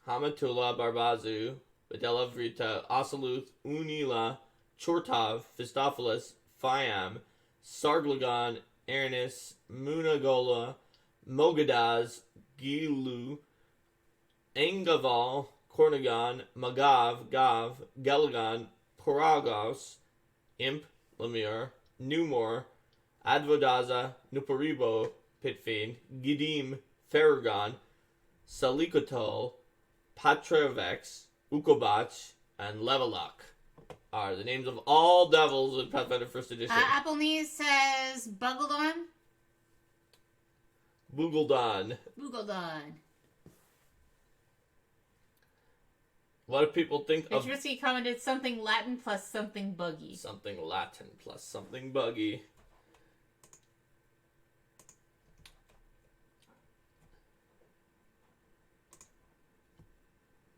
Hamatula Barbazu, Bedella Vrita, Oceluth, Unila, Chortov, Phistophilis, Phiam, Sarglagon, Aranis, Munagola, Mogadaz, Gilu, Engaval, Cornagon, Magav, Gav, Gelagon, Poragos, Imp, Lemure, Numor, Advodaza, Nuparibo, Pitfiend, Gidim, Ferragon, Salikotol, Patravex, Ukobach, and Levelok are the names of all devils in Pathfinder 1st Edition. Appleknees says Bugledon. Bugledon. Bugledon. What do people think of Risky commented something Latin plus something buggy. something Latin plus something buggy?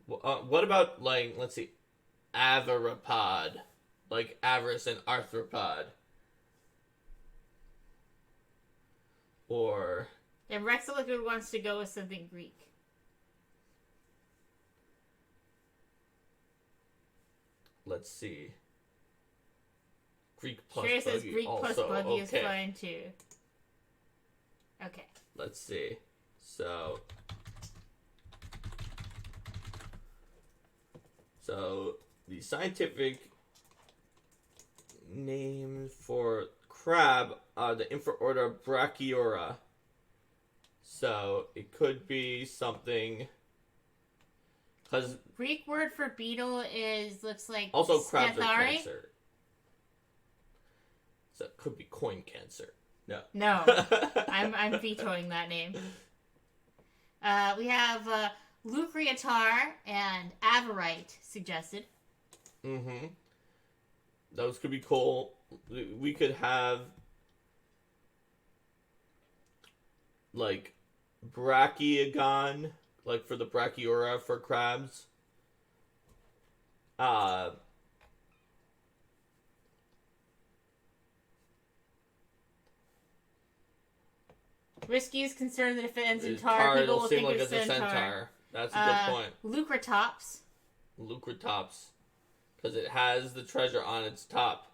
What about, like, let's see, Avaropod? Like Avarice and Arthropod. Or, And Rexaliquid wants to go with something Greek. let's see, Greek plus Sherry buggy says Greek also. plus buggy Okay. is fine too. Okay. Let's see. So the scientific name for crab are the infraorder Brachyura. So it could be something, because Greek word for beetle looks like also crabs are Stethari. cancer. So it could be coin cancer. No. No, I'm vetoing that name. We have Lucreatar and Avarite suggested. Mm-hmm. Those could be cool. We could have, like, Brachiogon, like for the Brachyura for crabs. Risky is concerned that if it ends in Tar, tar, people it'll will seem think like it's it's a centaur. centaur. That's a good point. Lucratops. Lucratops. Because it has the treasure on its top.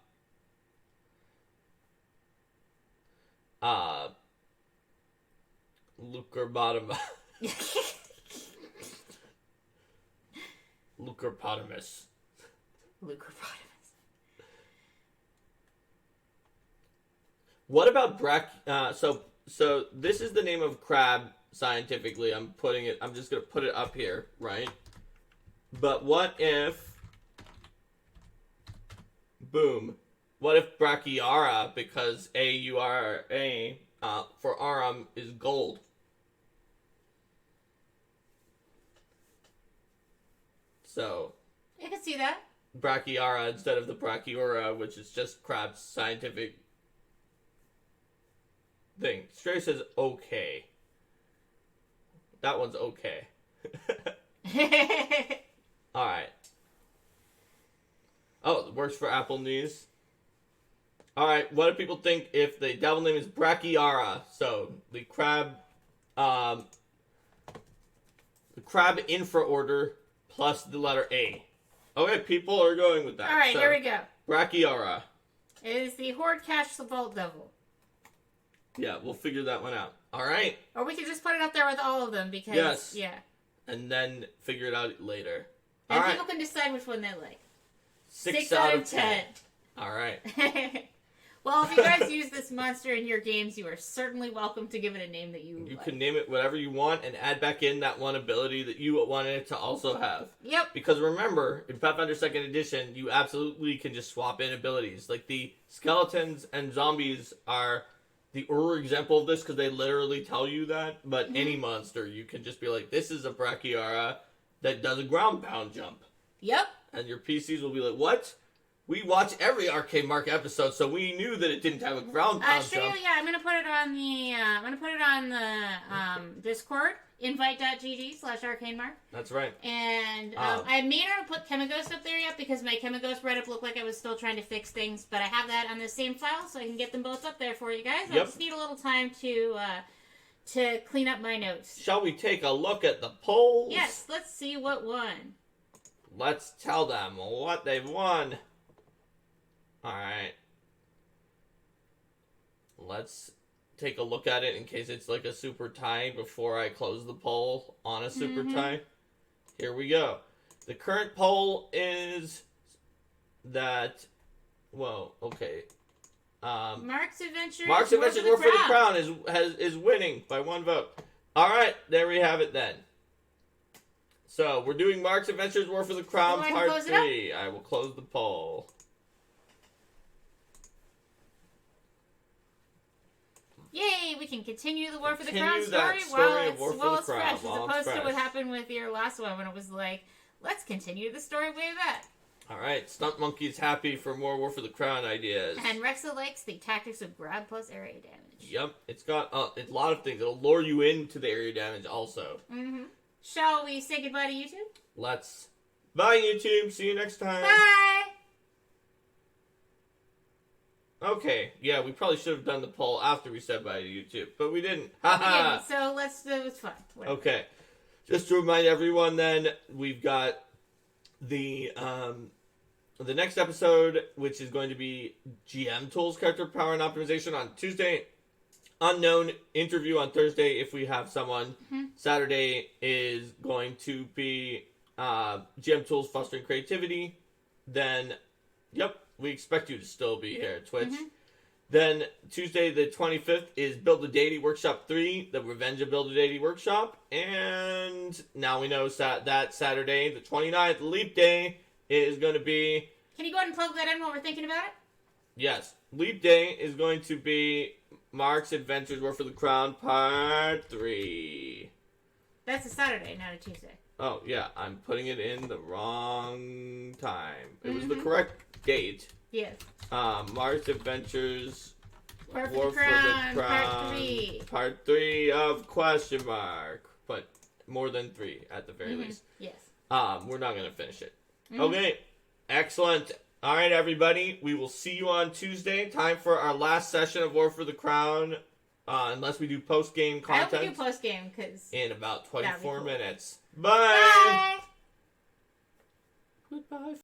Lucrobottom. Lucropotamus. Lucropotamus. What about So this is the name of crab scientifically. I'm just gonna put it up here, right? But what if, boom, what if Brachyara, because A-U-R-A, for arum is gold? So, I can see that. Brachyara instead of the Brachyura, which is just crab's scientific thing. Stray says okay. That one's okay. Alright. Oh, it works for Apple News. Alright, what do people think if the devil name is Brachyara? So, the crab infraorder plus the letter A. Okay, people are going with that. Alright, so, here we go. Brachyara. It is the Horde Cache the Vault Devil. Yeah, we'll figure that one out. Alright? Or we could just put it up there with all of them because, Yes. yeah. And then figure it out later. And Alright. people can decide which one they like. 6 out of 10. Alright. Well, if you guys use this monster in your games, you are certainly welcome to give it a name that you You like. can name it whatever you want and add back in that one ability that you wanted it to also have. Yep. Because remember, in Pathfinder 2nd Edition, you absolutely can just swap in abilities. Like the skeletons and zombies are the example of this because they literally tell you that. But any monster, you can just be like, this is a Brachyara that does a ground pound jump. Yep. And your PCs will be like, what? We watch every Arcade Mark episode, so we knew that it didn't have a ground pound Sure, jump. yeah, I'm gonna put it on the Discord, invite.gg/arcanemark. That's right. And I may not have put Chemaghost up there yet because my Chemaghost Reddit looked like I was still trying to fix things, but I have that on the same file, so I can get them both up there for you guys. I Yep. just need a little time to clean up my notes. Shall we take a look at the polls? Yes, let's see what won. Let's tell them what they've won. Alright. Let's take a look at it in case it's like a super tie before I close the poll on a super tie. Here we go. The current poll is that... Whoa, okay. Mark's Adventures War for the Crown is winning by 1 vote. Alright, there we have it then. So, we're doing Mark's Adventures War for the Crown Go ahead and Part close it up. 3. I will close the poll. Yay, we can continue the War for the Continue Crown that story story while of it's, War for while the it's Crown, fresh, as while it's opposed to what fresh. happened with your last one when it was like, let's continue the story way back. Alright, Stunt Monkey's happy for more War for the Crown ideas. And Rexa likes the tactics of grab plus area damage. Yep, it's got a lot of things. It'll lure you into the area damage also. Shall we say goodbye to YouTube? Let's. Bye, YouTube. See you next time. Bye! Okay, yeah, we probably should have done the poll after we said bye to YouTube, but we didn't. We Haha! didn't, so it's fine. Whatever. Okay, just to remind everyone then, we've got the next episode, which is going to be GM Tools, Character Power and Optimization on Tuesday. Unknown interview on Thursday if we have someone. Saturday is going to be GM Tools, Fostering Creativity. Then, yep, we expect you to still be here at Twitch. Then Tuesday the 25th is Build a Deity Workshop 3, the Revenge of Build a Deity Workshop. And now we know that Saturday, the 29th, Leap Day, is going to be... Can you go ahead and plug that in while we're thinking about it? Yes, Leap Day is going to be Mark's Adventures War for the Crown Part 3. That's a Saturday, not a Tuesday. Oh, yeah, I'm putting it in the wrong time. It was the correct date. Yes. Mark's Adventures War for War the Crown, Part 3. Part 3 of question mark. But more than 3 at the very least. Yes. We're not going to finish it. Okay, excellent. All right, everybody. We will see you on Tuesday. Time for our last session of War for the Crown. Unless we do post-game I content. hope we do post-game, because... In about That'd be 24 cool. minutes. Bye! Goodbye.